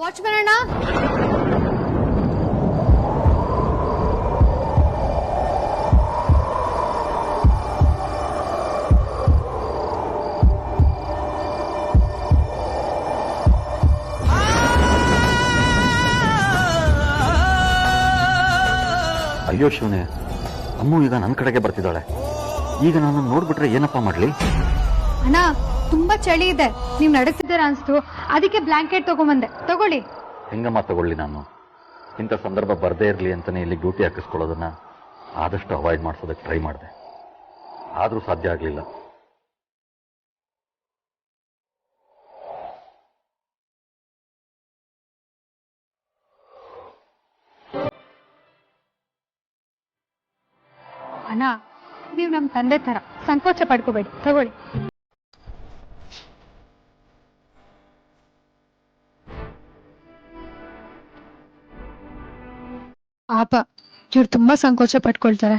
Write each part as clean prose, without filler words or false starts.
Watchman ಅಣ್ಣ, ಅಯ್ಯೋ ಶಿವನೇ, ಅಮ್ಮು ಈಗ ನನ್ನ ಕಡೆಗೆ ಬರ್ತಿದ್ದಾಳೆ. ಈಗ ನಾನು ನೋಡ್ಬಿಟ್ರೆ ಏನಪ್ಪಾ ಮಾಡ್ಲಿ? ಅಣ್ಣ ತುಂಬಾ ಚಳಿ ಇದೆ, ನೀವ್ ನಡೆಸಿದ್ದೀರಾ ಅನ್ಸ್ತು, ಅದಕ್ಕೆ ಬ್ಲಾಂಕೆಟ್ ತಗೊಂಬಂದೆ, ತಗೊಳ್ಳಿ. ಹೆಂಗಮ್ಮ ತಗೊಳ್ಳಿ? ನಾನು ಇಂಥ ಸಂದರ್ಭ ಬರ್ದೇ ಇರಲಿ ಅಂತಾನೆ ಇಲ್ಲಿ ಡ್ಯೂಟಿ ಹಾಕಿಸ್ಕೊಳ್ಳೋದನ್ನ ಆದಷ್ಟು ಅವಾಯ್ಡ್ ಮಾಡಿಸೋದಕ್ಕೆ ಟ್ರೈ ಮಾಡಿದೆ. ಆದ್ರೂ ಸಾಧ್ಯ ಆಗ್ಲಿಲ್ಲ. ಅಣ್ಣ, ನೀವ್ ನಮ್ ತಂದೆ ತರ, ಸಂಕೋಚ ಪಡ್ಕೋಬೇಡಿ, ತಗೊಳ್ಳಿ. ಪಾಪ, ಇವ್ರು ತುಂಬಾ ಸಂಕೋಚ ಪಟ್ಕೊಳ್ತಾರೆ.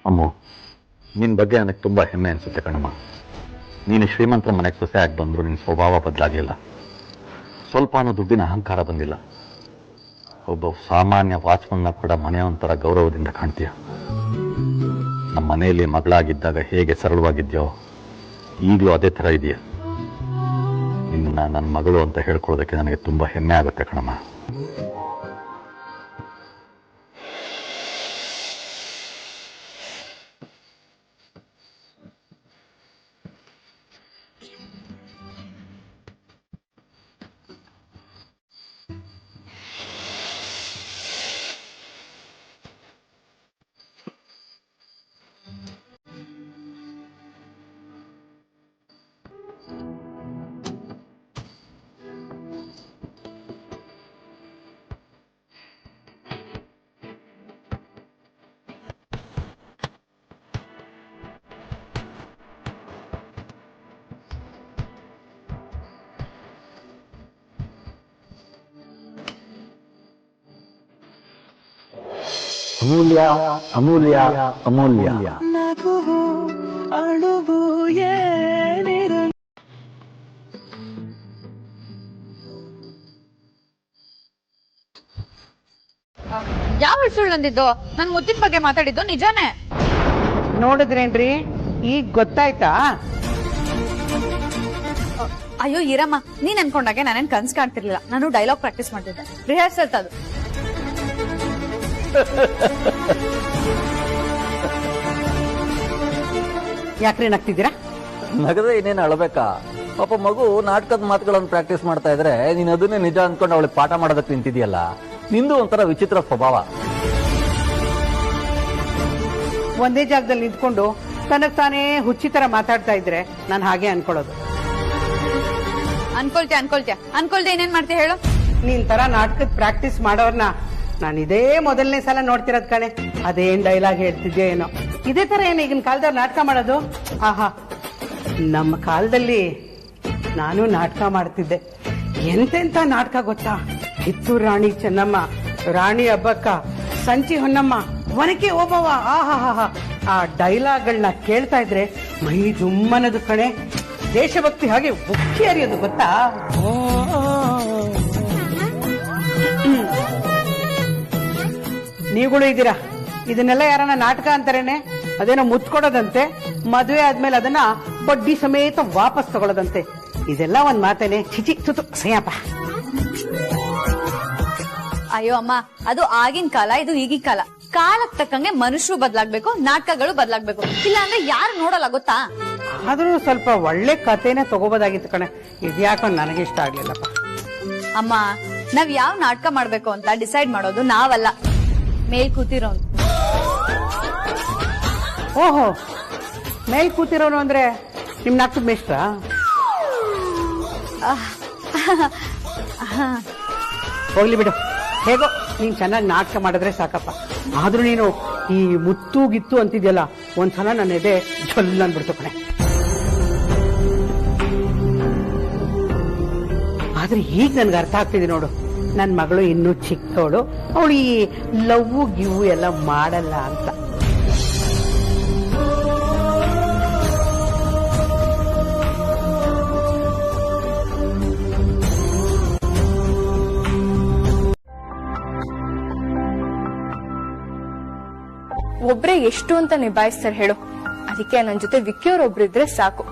ಅಮ್ಮು, ನಿನ್ ಬಗ್ಗೆ ನನಗೆ ತುಂಬಾ ಹೆಮ್ಮೆ ಅನ್ಸುತ್ತೆ ಕಣಮ್ಮ. ನೀನು ಶ್ರೀಮಂತರ ಮನೆಗೆ ಸೊಸೆ ಆಗಿ ಬಂದ್ರು ನಿನ್ನ ಸ್ವಭಾವ ಬದಲಾಗಿಲ್ಲ, ಸ್ವಲ್ಪನೂ ದುಡ್ಡಿನ ಅಹಂಕಾರ ಬಂದಿಲ್ಲ. ಒಬ್ಬ ಸಾಮಾನ್ಯ ವಾಚ್ಮನ್ನ ಕೂಡ ಮನೆಯೊಂಥರ ಗೌರವದಿಂದ ಕಾಣ್ತೀಯ. ನಮ್ಮ ಮನೆಯಲ್ಲಿ ಮಗಳಾಗಿದ್ದಾಗ ಹೇಗೆ ಸರಳವಾಗಿದ್ಯೋ ಈಗಲೂ ಅದೇ ಥರ ಇದೆಯಾ. ನಿನ್ನ ನನ್ನ ಮಗಳು ಅಂತ ಹೇಳ್ಕೊಳ್ಳೋದಕ್ಕೆ ನನಗೆ ತುಂಬಾ ಹೆಮ್ಮೆ ಆಗುತ್ತೆ ಕಣಮ್ಮ. ಅಮೂಲ್ಯ, ಅಮೂಲ್ಯ, ಅಮೂಲ್ಯ. ನಗುವು ಅಳುವು ಏನಿರಲಿ. ಯಾವ ಸುಳ್ಳು ಅಂದಿದ್ದು? ನನ್ ಮುದ್ದಿನ ಬಗ್ಗೆ ಮಾತಾಡಿದ್ದು ನಿಜಾನೇ. ನೋಡಿದ್ರೇನ್ರಿ, ಈಗ ಗೊತ್ತಾಯ್ತಾ? ಅಯ್ಯೋ ಈರಮ್ಮ, ನೀನ್ ಅನ್ಕೊಂಡಾಗೆ ನಾನೇನ್ ಕನ್ಸ್ ಕಾಣ್ತಿರ್ಲಿಲ್ಲ. ನಾನು ಡೈಲಾಗ್ ಪ್ರಾಕ್ಟೀಸ್ ಮಾಡ್ತಿದ್ದೆ, ರಿಹರ್ಸಲ್ ಅದು. ಯಾಕ್ರಿ ನಗ್ತಿದ್ದೀರಾ? ನಗದೆ ಇನ್ನೇನು ಅಳಬೇಕಾ? ಪಾಪ ಮಗು ನಾಟಕದ ಮಾತುಗಳನ್ನು ಪ್ರಾಕ್ಟೀಸ್ ಮಾಡ್ತಾ ಇದ್ರೆ ನೀನ್ ಅದನ್ನೇ ನಿಜ ಅನ್ಕೊಂಡು ಅವಳಿಗೆ ಪಾಠ ಮಾಡೋದಕ್ಕೆ ನಿಂತಿದ್ಯಲ್ಲ. ನಿಂದು ಒಂಥರ ವಿಚಿತ್ರ ಸ್ವಭಾವ. ಒಂದೇ ಜಾಗದಲ್ಲಿ ನಿಂತ್ಕೊಂಡು ತನಗ್ ತಾನೇ ಹುಚ್ಚಿ ತರ ಮಾತಾಡ್ತಾ ಇದ್ರೆ ನಾನು ಹಾಗೆ ಅನ್ಕೊಳ್ಳೋದು. ಅನ್ಕೊಳ್ದೆ ಏನೇನ್ ಮಾಡ್ತೀಯ ಹೇಳು? ನೀನ್ ತರ ನಾಟಕದ ಪ್ರಾಕ್ಟೀಸ್ ಮಾಡೋರ್ನ ನಾನು ಇದೇ ಮೊದಲನೇ ಸಲ ನೋಡ್ತಿರೋದ್ ಕಣೆ. ಅದೇನ್ ಡೈಲಾಗ್ ಹೇಳ್ತಿದ್ಯೋ ಏನೋ. ಇದೇ ತರ ಏನು ಈಗಿನ ಕಾಲದವ್ರು ನಾಟಕ ಮಾಡೋದು? ಆಹಾ, ನಮ್ಮ ಕಾಲದಲ್ಲಿ ನಾನು ನಾಟಕ ಮಾಡ್ತಿದ್ದೆ. ಎಂತೆಂತ ನಾಟಕ ಗೊತ್ತಾ? ಕಿತ್ತೂರು ರಾಣಿ ಚೆನ್ನಮ್ಮ, ರಾಣಿ ಹಬ್ಬಕ್ಕ, ಸಂಚಿ ಹೊನ್ನಮ್ಮ, ಒನಕೆ ಓಬವ್ವ. ಆಹಾ, ಆ ಡೈಲಾಗ್ಗಳನ್ನ ಕೇಳ್ತಾ ಇದ್ರೆ ಮೈ ಜುಮ್ಮನದು ಕಣೆ. ದೇಶಭಕ್ತಿ ಹಾಗೆ ಉಕ್ಕಿ ಹರಿಯೋದು ಗೊತ್ತಾ? ನೀವುಗಳು ಇದ್ದೀರಾ, ಇದನ್ನೆಲ್ಲ ಯಾರನ್ನ ನಾಟಕ ಅಂತಾರೇನೆ? ಅದೇನೋ ಮುಚ್ಕೊಡೋದಂತೆ, ಮದುವೆ ಆದ್ಮೇಲೆ ಅದನ್ನ ಬಡ್ಡಿ ಸಮೇತ ವಾಪಸ್ ತಗೊಳ್ಳೋದಂತೆ. ಇದೆಲ್ಲ ಒಂದ್ ಮಾತೇನೆ? ಚಿಚಿ ತುತು ಸಯ್ಯಪ್ಪ. ಅಯ್ಯೋ ಅಮ್ಮ, ಅದು ಆಗಿನ ಕಾಲ, ಇದು ಈಗಿನ ಕಾಲ. ಕಾಲಕ್ಕೆ ತಕ್ಕಂಗೆ ಮನುಷ್ಯರು ಬದಲಾಗ್ಬೇಕು, ನಾಟಕಗಳು ಬದಲಾಗ್ಬೇಕು. ಇಲ್ಲ ಅಂದ್ರೆ ಯಾರು ನೋಡಲ್ಲ ಗೊತ್ತಾ? ಆದ್ರೂ ಸ್ವಲ್ಪ ಒಳ್ಳೆ ಕಥೆನೆ ತಗೋಬೋದಾಗಿತ್ತು ಕಣೆ. ಇದ್ಯಾಕೋ ನನಗೆ ಇಷ್ಟ ಆಗ್ಲಿಲ್ಲಪ್ಪ. ಅಮ್ಮ, ನಾವ್ ಯಾವ ನಾಟಕ ಮಾಡ್ಬೇಕು ಅಂತ ಡಿಸೈಡ್ ಮಾಡೋದು ನಾವಲ್ಲ, ಮೇಲ್ ಕೂತಿರೋನು. ಓಹೋ, ಮೇಲ್ ಕೂತಿರೋನು ಅಂದ್ರೆ ನಿಮ್ ನಾಟಕದ ಮೇಷ್ಟ್ರ? ಹೋಗ್ಲಿ ಬಿಡು, ಹೇಗೋ ನೀನ್ ಚೆನ್ನಾಗಿ ನಾಟಕ ಮಾಡಿದ್ರೆ ಸಾಕಪ್ಪ. ಆದ್ರೂ ನೀನು ಈ ಮುತ್ತು ಗಿತ್ತು ಅಂತಿದ್ಯಲ್ಲ, ಒಂದ್ಸಲ ನನ್ನ ಎದೆ ಜೊಲ್ ಅಂದ್ಬಿಡ್ತು ಕಣೆ. ಆದ್ರೆ ಈಗ ನನ್ಗೆ ಅರ್ಥ ಆಗ್ತಿದೆ ನೋಡು, ನನ್ ಮಗಳು ಇನ್ನೂ ಚಿಕ್ಕವಳು, ಅವಳು ಈ ಲವ್ ಗಿವ್ ಎಲ್ಲ ಮಾಡಲ್ಲ ಅಂತ. ಒಬ್ರೇ ಎಷ್ಟು ಅಂತ ನಿಭಾಯಿಸ್ತಾರೆ ಹೇಳು. ಅದಕ್ಕೆ ನನ್ ಜೊತೆ ವಿಕ್ಕಿಯವ್ರ ಒಬ್ರಿದ್ರೆ ಸಾಕು.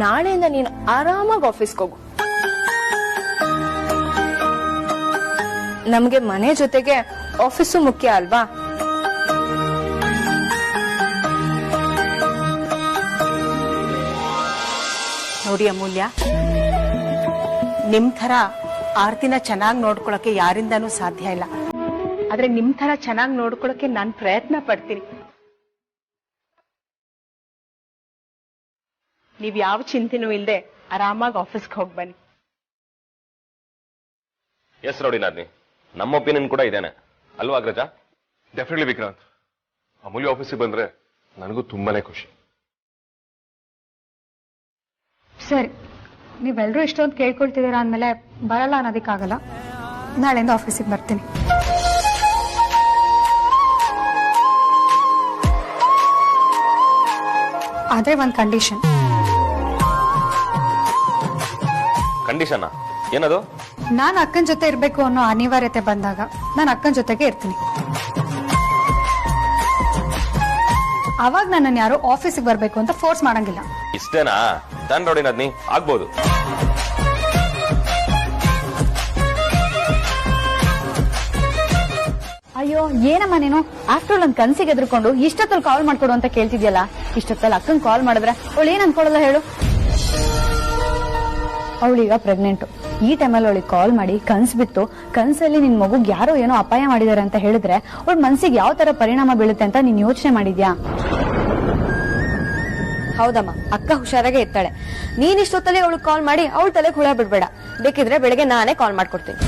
ನಾಳೆಯಿಂದ ನೀನು ಆರಾಮಾಗಿ ಆಫೀಸ್ಗೆ ಹೋಗು. ನಮ್ಗೆ ಮನೆ ಜೊತೆಗೆ ಆಫೀಸು ಮುಖ್ಯ ಅಲ್ವಾ? ನೋಡಿ ಅಮೂಲ್ಯ, ನಿಮ್ ಥರ ಆರ್ತಿನ ಚೆನ್ನಾಗಿ ನೋಡ್ಕೊಳಕ್ಕೆ ಯಾರಿಂದಾನೂ ಸಾಧ್ಯ ಇಲ್ಲ. ಆದ್ರೆ ನಿಮ್ ಥರ ಚೆನ್ನಾಗಿ ನೋಡ್ಕೊಳಕ್ಕೆ ನಾನ್ ಪ್ರಯತ್ನ ಪಡ್ತೀನಿ. ನೀವ್ ಯಾವ ಚಿಂತೆನೂ ಇಲ್ಲದೆ ಆರಾಮಾಗಿ ಆಫೀಸ್ಗೆ ಹೋಗಿ ಬನ್ನಿ. ಎಸ್ ನೋಡಿ ನಾದ್ನಿ, ನಮ್ಮ ಒಪಿನಿಯನ್ ಕೂಡ ಇದೇನೆ ಅಲ್ವಾ ಅಗ್ರಜ? ಡೆಫಿನೆಟ್ಲಿ ವಿಕ್ರಾಂತ್, ಅಮೂಲ್ಯ ಆಫೀಸಿಗೆ ಬಂದ್ರೆ ನನಗೂ ತುಂಬಾನೇ ಖುಷಿ. ಸರಿ, ನೀವೆಲ್ಲರೂ ಇಷ್ಟೊಂದು ಕೇಳ್ಕೊಳ್ತಿದ್ದೀರಾ ಅಂದಮೇಲೆ ಬರಲ್ಲ ಅನ್ನೋದಕ್ಕಾಗಲ್ಲ. ನಾಳೆಯಿಂದ ಆಫೀಸಿಗೆ ಬರ್ತೀನಿ. ಆದ್ರೆ ಒಂದು ಕಂಡೀಷನ್. ಕಂಡೀಷನ್ ಏನದು? ನಾನು ಅಕ್ಕನ ಜೊತೆ ಇರ್ಬೇಕು ಅನ್ನೋ ಅನಿವಾರ್ಯತೆ ಬಂದಾಗ ನಾನು ಅಕ್ಕನ ಜೊತೆಗೆ ಇರ್ತೀನಿ. ಅವಾಗ ನನ್ನನ್ನು ಯಾರು ಆಫೀಸಿಗೆ ಬರ್ಬೇಕು ಅಂತ ಫೋರ್ಸ್ ಮಾಡಂಗಿಲ್ಲ. ಇಷ್ಟೇನಾ? ಡನ್ ನೋಡಿ ನಾದ್ನಿ, ಆಗ್ಬೋದು. ಅಯ್ಯೋ ಏನಮ್ಮ ನೀನು ಆಫ್ಟರ್ ನನ್ ಕನ್ಸಿಗೆ ಎದ್ರುಕೊಂಡು ಇಷ್ಟೊತ್ತಲ್ಲಿ ಕಾಲ್ ಮಾಡ್ಕೊಡು ಅಂತ ಕೇಳ್ತಿದ್ಯಲ್ಲ. ಇಷ್ಟೊತ್ತಲ್ಲಿ ಅಕ್ಕನ್ ಕಾಲ್ ಮಾಡಿದ್ರೆ ಅವಳು ಏನ್ ಅನ್ಕೊಳ್ಳಲ್ಲ ಹೇಳು? ಅವಳೀಗ ಪ್ರೆಗ್ನೆಂಟ್. ಈ ಟೈಮಲ್ಲಿ ಅವಳಿಗೆ ಕಾಲ್ ಮಾಡಿ ಕನ್ಸ್ ಬಿತ್ತು, ಕನ್ಸಲ್ಲಿ ನಿನ್ ಮಗುಗ್ ಯಾರೋ ಏನೋ ಅಪಾಯ ಮಾಡಿದಾರೆ ಅಂತ ಹೇಳಿದ್ರೆ ಅವಳ ಮನ್ಸಿಗೆ ಯಾವ ತರ ಪರಿಣಾಮ ಬೀಳುತ್ತೆ ಅಂತ ನೀನ್ ಯೋಚನೆ ಮಾಡಿದ್ಯಾ? ಹೌದಮ್ಮ, ಅಕ್ಕ ಹುಷಾರಾಗೆ ಇರ್ತಾಳೆ. ನೀನ್ ಇಷ್ಟೊತ್ತಲ್ಲಿ ಅವಳಿಗೆ ಕಾಲ್ ಮಾಡಿ ಅವಳ ತಲೆಗೆ ಹುಳ ಬಿಡ್ಬೇಡ. ಬೇಕಿದ್ರೆ ಬೆಳಗ್ಗೆ ನಾನೇ ಕಾಲ್ ಮಾಡ್ಕೊಡ್ತೀನಿ.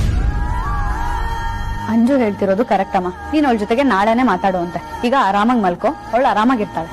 ಅಂಜು ಹೇಳ್ತಿರೋದು ಕರೆಕ್ಟ್ ಅಮ್ಮ. ನೀನ್ ಅವಳ ಜೊತೆಗೆ ನಾಳೆನೆ ಮಾತಾಡುವಂತೆ. ಈಗ ಆರಾಮಾಗಿ ಮಲ್ಕೋ, ಅವಳು ಆರಾಮಾಗಿರ್ತಾಳೆ.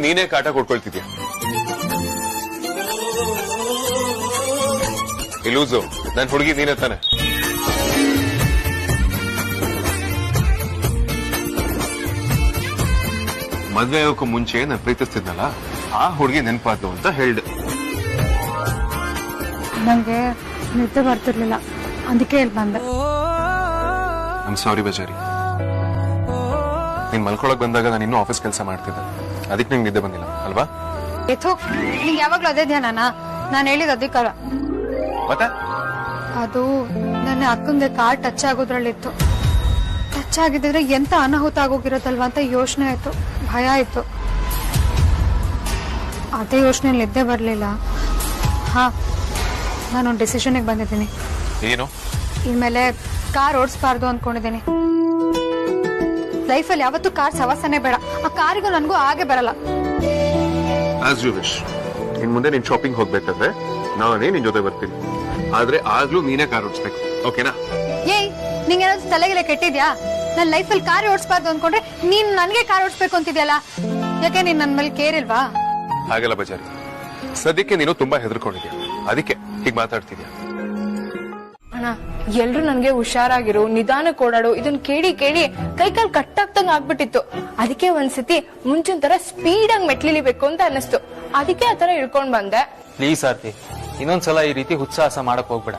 ನೀನೇ ಕಾಟ ಕೊಟ್ಕೊಳ್ತಿದ್ಯಾ? ಇಲ್ಲೂಸು ನನ್ ಹುಡುಗಿ ನೀನೇ ತಾನೆ? ಮದ್ವೆ ಆಗೋಕ್ಕೂ ಮುಂಚೆ ನಾನು ಪ್ರೀತಿಸ್ತಿದ್ನಲ್ಲ, ಆ ಹುಡುಗಿ ನೆನಪಾದ್ರು ಅಂತ ಹೇಳ್ದೆ. ನಂಗೆ ನಿದ್ದೆ ಬರ್ತಿರ್ಲಿಲ್ಲ, ಅದಕ್ಕೆ ಹೇಳಿ ಬಂದೆ. ಐಮ್ ಸಾರಿ ಬಜಾರಿ. ನೀನ್ ಮಲ್ಕೊಳಕ್ ಬಂದಾಗ ನಾನು ಇನ್ನೂ ಆಫೀಸ್ ಕೆಲಸ ಮಾಡ್ತಿದ್ದೆ, ಅದಕ್ಕೆ ನಿಂಗೆ ನಿದ್ದೆ ಬಂದಿಲ್ಲ ಅಲ್ವಾ? ನಿಂಗೆ ಯಾವಾಗ್ಲೂ ಅದೇ ಧ್ಯಾನ. ನಾನು ಹೇಳಿದ ಅದಕ್ಕಲ್ಲ. ಮತ್ತೆ ಅದು ನನ್ನ ಅಕ್ಕಂಗೆ ಕಾರ್ ಟಚ್ ಆಗೋದ್ರಲ್ಲಿತ್ತು. ಟಚ್ ಆಗಿದ್ರೆ ಎಂತ ಅನಾಹುತ ಆಗೋಗಿರತ್ತಲ್ವಾ ಅಂತ ಯೋಚನೆ ಆಯ್ತು, ಭಯ ಆಯ್ತು. ಅದೇ ಯೋಚನೆ ನಿದ್ದೆ ಬರ್ಲಿಲ್ಲ. ಹಾ, ನಾನೊಂದು ಡಿಸಿಷನ್ಗೆ ಬಂದಿದ್ದೀನಿ. ಏನು? ಇನ್ಮೇಲೆ ಕಾರ್ ಓಡಿಸ್ಬಾರ್ದು ಅನ್ಕೊಂಡಿದ್ದೀನಿ. ಲೈಫಲ್ಲಿ ಯಾವತ್ತೂ ಕಾರ್ ಸವಾಸನೆ ಬೇಡ. ಆ ಕಾರಿಗೂ ನನಗೂ ಹಾಗೆ ಬರಲ್ಲ. As you wish. ಇನ್ ಮುಂದೆ ನೀನ್ ಶಾಪಿಂಗ್ ಹೋಗ್ಬೇಕಾದ್ರೆ ನಾನೇ ನಿನ್ ಜೊತೆ ಬರ್ತೀನಿ. ಆದ್ರೆ ಆಗ್ಲೂ ನೀನೇ ಕಾರ್ ಓಡಿಸ್ಬೇಕು, ಓಕೆನಾ? ಏಯ್, ನಿಂಗೇನಾದ್ರು ತಲೆಗೆಲೆ ಕೆಟ್ಟಿದ್ಯಾ? ನನ್ನ ಲೈಫಲ್ಲಿ ಕಾರ್ ಓಡಿಸ್ಬಾರ್ದು ಅನ್ಕೊಂಡ್ರೆ ನೀನ್ ನನ್ಗೆ ಕಾರ್ ಓಡಿಸ್ಬೇಕು ಅಂತಿದ್ಯಲ್ಲ. ಯಾಕೆ ನೀನ್ ನನ್ ಮೇಲೆ ಕೇರ್ ಇಲ್ವಾ? ಹಾಗಲ್ಲ ಬಜಾರಿ, ಸದ್ಯಕ್ಕೆ ನೀನು ತುಂಬಾ ಹೆದರ್ಕೊಂಡಿದ್ಯಾ, ಅದಕ್ಕೆ ಹೀಗ್ ಮಾತಾಡ್ತಿದ್ಯಾ. ಅಣ್ಣ, ಎಲ್ರು ನನ್ಗೆ ಹುಷಾರಾಗಿರು, ನಿಧಾನಕ್ಕೆ ಓಡಾಡು ಇದನ್ ಕೇಳಿ ಕೇಳಿ ಕೈಕಾಲ್ ಕಟ್ಟಾಗ್ದಂಗ ಆಗ್ಬಿಟ್ಟಿತ್ತು. ಅದಕ್ಕೆ ಒಂದ್ಸತಿ ಮುಂಚಿನ ತರ ಸ್ಪೀಡ್ ಆಗಿ ಮೆಟ್ಲಿಲಿಬೇಕು ಅಂತ ಅನ್ನಿಸ್ತು. ಅದಕ್ಕೆ ಆತರ ಇಳ್ಕೊಂಡ್ ಬಂದೆ. ಪ್ಲೀಸ್ ಆರ್ತಿ, ಇನ್ನೊಂದ್ಸಲ ಈ ರೀತಿ ಹುಚ್ಚಾಸ ಮಾಡಕ್ ಹೋಗ್ಬೇಡ.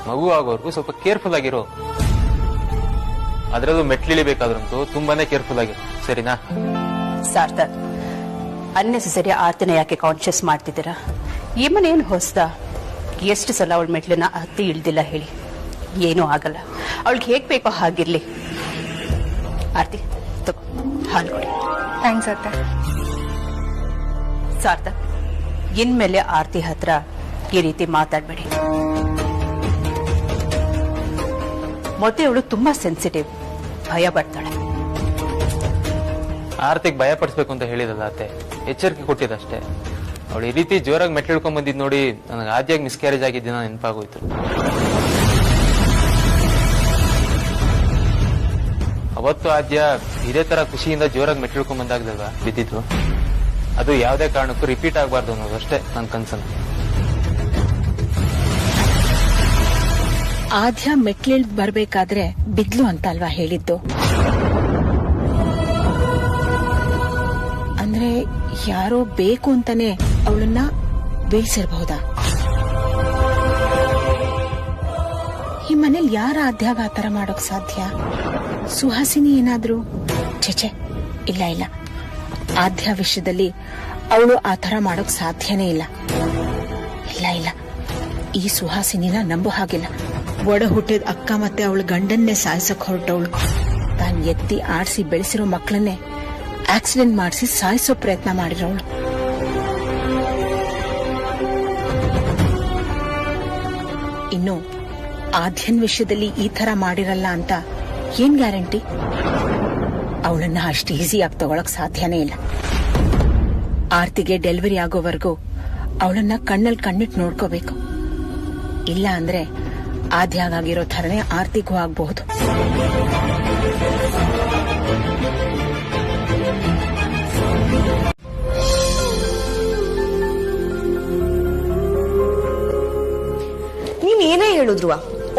ಮಗು ಆಗೋರ್ಗು ಸ್ವಲ್ಪ ಕೇರ್ಫುಲ್ ಆಗಿರೋ. ಅದ್ರಲ್ಲೂ ಮೆಟ್ಲಿಳಿಬೇಕಾದ್ರಂತೂ ತುಂಬಾನೇ ಕೇರ್ಫುಲ್ ಆಗಿರೋ, ಸರಿನಾ? ಸಾರ್ಥಕ್, ಅನ್ನೆಸೆಸರಿ ಆರ್ತಿನ ಯಾಕೆ ಕಾನ್ಶಿಯಸ್ ಮಾಡ್ತಿದ್ದೀರಾ? ಈ ಮನೆ ಏನು ಹೊಸ್ದ? ಎಷ್ಟು ಸಲ ಅವಳ ಮೆಟ್ಲನ್ನ ಹತ್ತಿ ಇಳ್ದಿಲ್ಲ ಹೇಳಿ? ಏನೂ ಆಗಲ್ಲ, ಅವಳಿಗೆ ಹೇಗ್ ಬೇಕೋ ಹಾಗಿರ್ಲಿ. ಆರ್ತಿ ತಗೋ, ಹಾಲು ಕೊಡಿ. ಥ್ಯಾಂಕ್ಸ್ ಅತ್ತೆ. ಸಾರ್ಥಕ್, ಇನ್ಮೇಲೆ ಆರ್ತಿ ಹತ್ರ ಈ ರೀತಿ ಮಾತಾಡ್ಬೇಡಿ. ಮತ್ತೆ ಅವಳು ತುಂಬಾ ಸೆನ್ಸಿಟಿವ್, ಭಯ ಪಡ್ತಾಳೆ. ಆರ್ತಿಗ್ ಭಯ ಪಡಿಸ್ಬೇಕು ಅಂತ ಹೇಳಿದಲ್ಲ ಅತ್ತೆ, ಎಚ್ಚರಿಕೆ ಕೊಟ್ಟಿದ್ದಷ್ಟೇ. ಅವಳು ಈ ರೀತಿ ಜೋರಾಗಿ ಮೆಟ್ಲಿಡ್ಕೊಂಡ್ ಬಂದಿದ್ ನೋಡಿ ನನಗೆ ಆದ್ಯಾಗಿ ಮಿಸ್ಕ್ಯಾರೇಜ್ ಆಗಿದ್ದಿನ ನೆನಪಾಗೋಯ್ತು. ಅವತ್ತು ಆದ್ಯ ಇದೇ ತರ ಖುಷಿಯಿಂದ ಜೋರಾಗಿ ಮೆಟ್ಲಿಡ್ಕೊಂಡ್ ಬಂದಾಗ್ದಲ್ವಾ ಬಿದ್ದಿದ್ರು. ಅದು ಯಾವುದೇ ಕಾರಣಕ್ಕೂ ರಿಪೀಟ್ ಆಗಬಾರ್ದು ಅನ್ನೋದು ಅಷ್ಟೇ ನನ್ನ ಕನ್ಸನ್ನು. ಆದ್ಯ ಮೆಟ್ಲಿಳ್ದ್ ಬರ್ಬೇಕಾದ್ರೆ ಬಿದ್ಲು ಅಂತ ಅಲ್ವಾ ಹೇಳಿದ್ದು? ಅಂದ್ರೆ ಯಾರೋ ಬೇಕು ಅಂತಾನೆ ಅವಳನ್ನ ಬೀಳ್ಸಿರ್ಬಹುದಾ? ಈ ಮನೇಲಿ ಯಾರ ಆದ್ಯಾಗ ಆತರ ಮಾಡೋಕ್ ಸಾಧ್ಯ? ಸುಹಾಸಿನಿ ಏನಾದ್ರು? ಛೆ, ಇಲ್ಲ ಇಲ್ಲ, ಆದ್ಯ ವಿಷಯದಲ್ಲಿ ಅವಳು ಆತರ ಮಾಡೋಕ್ ಸಾಧ್ಯನೇ ಇಲ್ಲ. ಇಲ್ಲ ಇಲ್ಲ, ಈ ಸುಹಾಸಿನಿನ ನಂಬೋ ಹಾಗಿಲ್ಲ. ಒಡ ಹುಟ್ಟಿದ ಅಕ್ಕ ಮತ್ತೆ ಅವಳ ಗಂಡನ್ನೇ ಸಾಯಿಸಕ್ ಹೊರಟವಳು. ತಾನ್ ಎತ್ತಿ ಆಡ್ಸಿ ಬೆಳೆಸಿರೋ ಮಕ್ಕಳನ್ನೇ ಆಕ್ಸಿಡೆಂಟ್ ಮಾಡಿಸಿ ಸಾಯಿಸೋ ಪ್ರಯತ್ನ ಮಾಡಿರೋಳು. ಇನ್ನು ಆದ್ಯನ್ ವಿಷಯದಲ್ಲಿ ಈ ತರ ಮಾಡಿರಲ್ಲ ಅಂತ ಏನ್ ಗ್ಯಾರಂಟಿ? ಅವಳನ್ನ ಅಷ್ಟು ಈಸಿಯಾಗಿ ತಗೊಳಕ್ ಸಾಧ್ಯನೇ ಇಲ್ಲ. ಆರ್ತಿಗೆ ಡೆಲಿವರಿ ಆಗೋವರೆಗೂ ಅವಳನ್ನ ಕಣ್ಣಲ್ಲಿ ಕಣ್ಣಿಟ್ಟು ನೋಡ್ಕೋಬೇಕು. ಇಲ್ಲ ಅಂದ್ರೆ ಆದ್ಯಾಗಿರೋ ಥರನೇ ಆರ್ತಿಗೂ ಆಗಬಹುದು. ನೀನ್ ಏನೇ ಹೇಳಿದ್ರು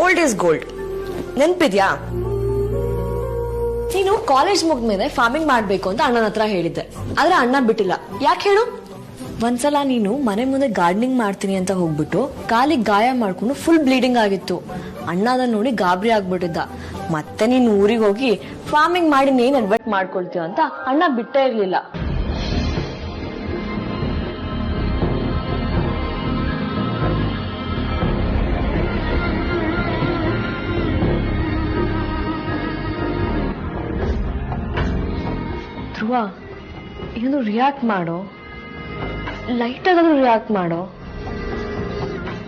ಓಲ್ಡ್ ಇಸ್ ಗೋಲ್ಡ್. ನೆನ್ಪಿದ್ಯಾ? ನೀನು ಕಾಲೇಜ್ ಮುಗ್ದ್ಮೇಲೆ ಫಾರ್ಮಿಂಗ್ ಮಾಡ್ಬೇಕು ಅಂತ ಅಣ್ಣನ ಹತ್ರ ಹೇಳಿದ್ದೆ, ಆದ್ರೆ ಅಣ್ಣ ಬಿಟ್ಟಿಲ್ಲ. ಯಾಕೆ ಹೇಳು? ಒಂದ್ಸಲ ನೀನು ಮನೆ ಮುಂದೆ ಗಾರ್ಡನಿಂಗ್ ಮಾಡ್ತೀನಿ ಅಂತ ಹೋಗ್ಬಿಟ್ಟು ಕಾಲಿಗೆ ಗಾಯ ಮಾಡ್ಕೊಂಡು ಫುಲ್ ಬ್ಲೀಡಿಂಗ್ ಆಗಿತ್ತು. ಅಣ್ಣ ಅದನ್ನ ನೋಡಿ ಗಾಬರಿ ಆಗ್ಬಿಟ್ಟಿದ್ದ. ಮತ್ತೆ ನೀನು ಊರಿಗೆ ಹೋಗಿ ಫಾರ್ಮಿಂಗ್ ಮಾಡಿ ನೀನ್ ಅಡ್ವೈಟ್ ಮಾಡ್ಕೊಳ್ತೀವ ಅಂತ ಅಣ್ಣ ಬಿಟ್ಟೇ ಇರ್ಲಿಲ್ಲ. ಧ್ರುವ, ಏನು ರಿಯಾಕ್ಟ್ ಮಾಡೋ, ಲೈಟ್ ಆಗಾದ್ರೂ ರಿಯಾಕ್ಟ್ ಮಾಡೋ.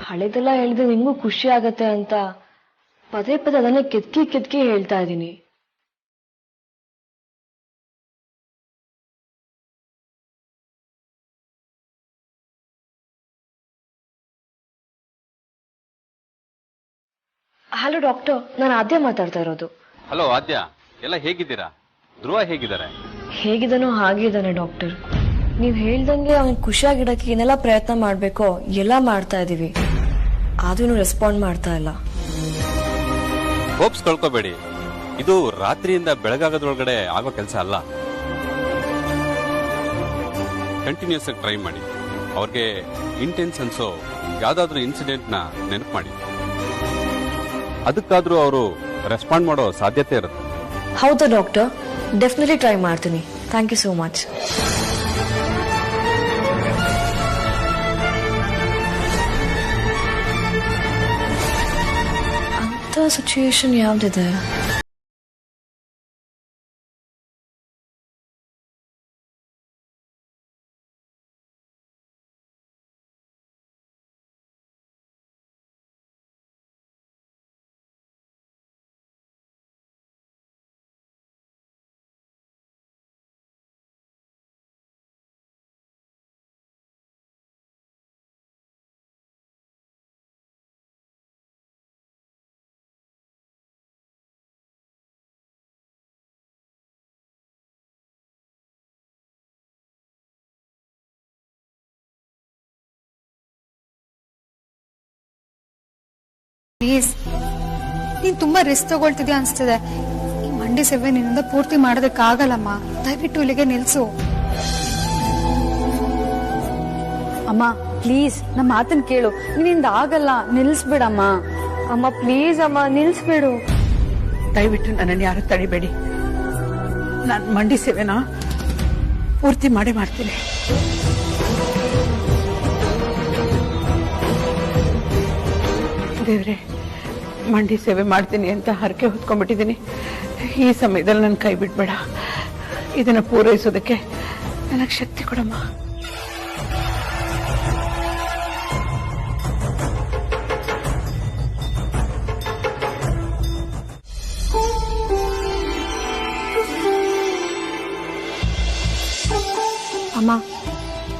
ಹಳೆದೆಲ್ಲ ಹೇಳಿದ್ರೆ ನಿಂಗೂ ಖುಷಿ ಆಗತ್ತೆ ಅಂತ ಪದೇ ಪದೇ ಅದನ್ನೇ ಕೆತ್ಕಿ ಹೇಳ್ತಾ ಇದ್ದೀನಿ. ಹಲೋ ಡಾಕ್ಟರ್, ನಾನು ಆದ್ಯ ಮಾತಾಡ್ತಾ ಇರೋದು. ಹಲೋ ಆದ್ಯ, ಎಲ್ಲ ಹೇಗಿದ್ದೀರಾ? ಧ್ರುವ ಹೇಗಿದ್ದಾರೆ? ಹೇಗಿದ್ದಾನೋ ಹಾಗೆ ಇದ್ದಾನೆ ಡಾಕ್ಟರ್. ನೀವ್ ಹೇಳ್ದಂಗೆ ಅವ್ನ್ ಖುಷಿಯಾಗಿಡಕ್ಕೆ ಏನೆಲ್ಲ ಪ್ರಯತ್ನ ಮಾಡ್ಬೇಕೋ ಎಲ್ಲ ಮಾಡ್ತಾ ಇದೀವಿ, ಆದ್ರೂ ರೆಸ್ಪಾಂಡ್ ಮಾಡ್ತಾ ಇಲ್ಲ. ಹೋಪ್ಸ್ ಕಳ್ಕೋಬೇಡಿ, ಇದು ರಾತ್ರಿಯಿಂದ ಬೆಳಗಾಗದ್ರೊಳಗಡೆ ಆಗೋ ಕೆಲಸ ಅಲ್ಲ. ಕಂಟಿನ್ಯೂಸ್ ಆಗಿ ಟ್ರೈ ಮಾಡಿ. ಅವ್ರಿಗೆ ಇಂಟೆನ್ಸ್ ಅನ್ಸೋ ಯಾವ್ದಾದ್ರು ಇನ್ಸಿಡೆಂಟ್ ನ ನೆನಪು ಮಾಡಿ, ಅದಕ್ಕಾದ್ರೂ ಅವರು ರೆಸ್ಪಾಂಡ್ ಮಾಡೋ ಸಾಧ್ಯತೆ ಇರುತ್ತೆ. ಹೌದಾ ಡಾಕ್ಟರ್? ಡೆಫಿನೆಟ್ಲಿ ಟ್ರೈ ಮಾಡ್ತೀನಿ. Thank you so much. ಅಂತ ಸಿಚುಯೇಷನ್ ಯಾವ್ದಿದೆ? ಪ್ಲೀಸ್, ನೀನ್ ತುಂಬಾ ರಿಸ್ಕ್ ತಗೊಳ್ತಿದ್ಯಾ ಅನ್ಸ್ತಿದೆ. ಈ ಮಂಡಿ ಸೇವೆ ನಿನ್ನಿಂದ ಪೂರ್ತಿ ಮಾಡೋದಕ್ಕಾಗಲ್ಲಮ್ಮ. ದಯವಿಟ್ಟು ಇಲ್ಲಿಗೆ ನಿಲ್ಸು. ಅಮ್ಮ ಪ್ಲೀಸ್, ನಮ್ಮ ಮಾತನ್ ಕೇಳು. ನಿನ್ನಿಂದ ಆಗಲ್ಲ, ನಿಲ್ಸ್ಬಿಡಮ್ಮ. ಅಮ್ಮ ಪ್ಲೀಸ್ ಅಮ್ಮ, ನಿಲ್ಸ್ಬಿಡು. ದಯವಿಟ್ಟು ನನ್ನನ್ನು ಯಾರು ತಡಿಬೇಡಿ. ನಾನು ಮಂಡಿ ಸೇವೆನ ಪೂರ್ತಿ ಮಾಡ್ತೀನಿ. ದೇವ್ರೆ, ಮಂಡಿ ಸೇವೆ ಮಾಡ್ತೀನಿ ಅಂತ ಹರಕೆ ಹೊತ್ಕೊಂಡ್ಬಿಟ್ಟಿದ್ದೀನಿ. ಈ ಸಮಯದಲ್ಲಿ ನನ್ನ ಕೈ ಬಿಡ್ಬೇಡ. ಇದನ್ನ ಪೂರೈಸೋದಕ್ಕೆ ನನಗೆ ಶಕ್ತಿ ಕೊಡಮ್ಮ. ಅಮ್ಮ,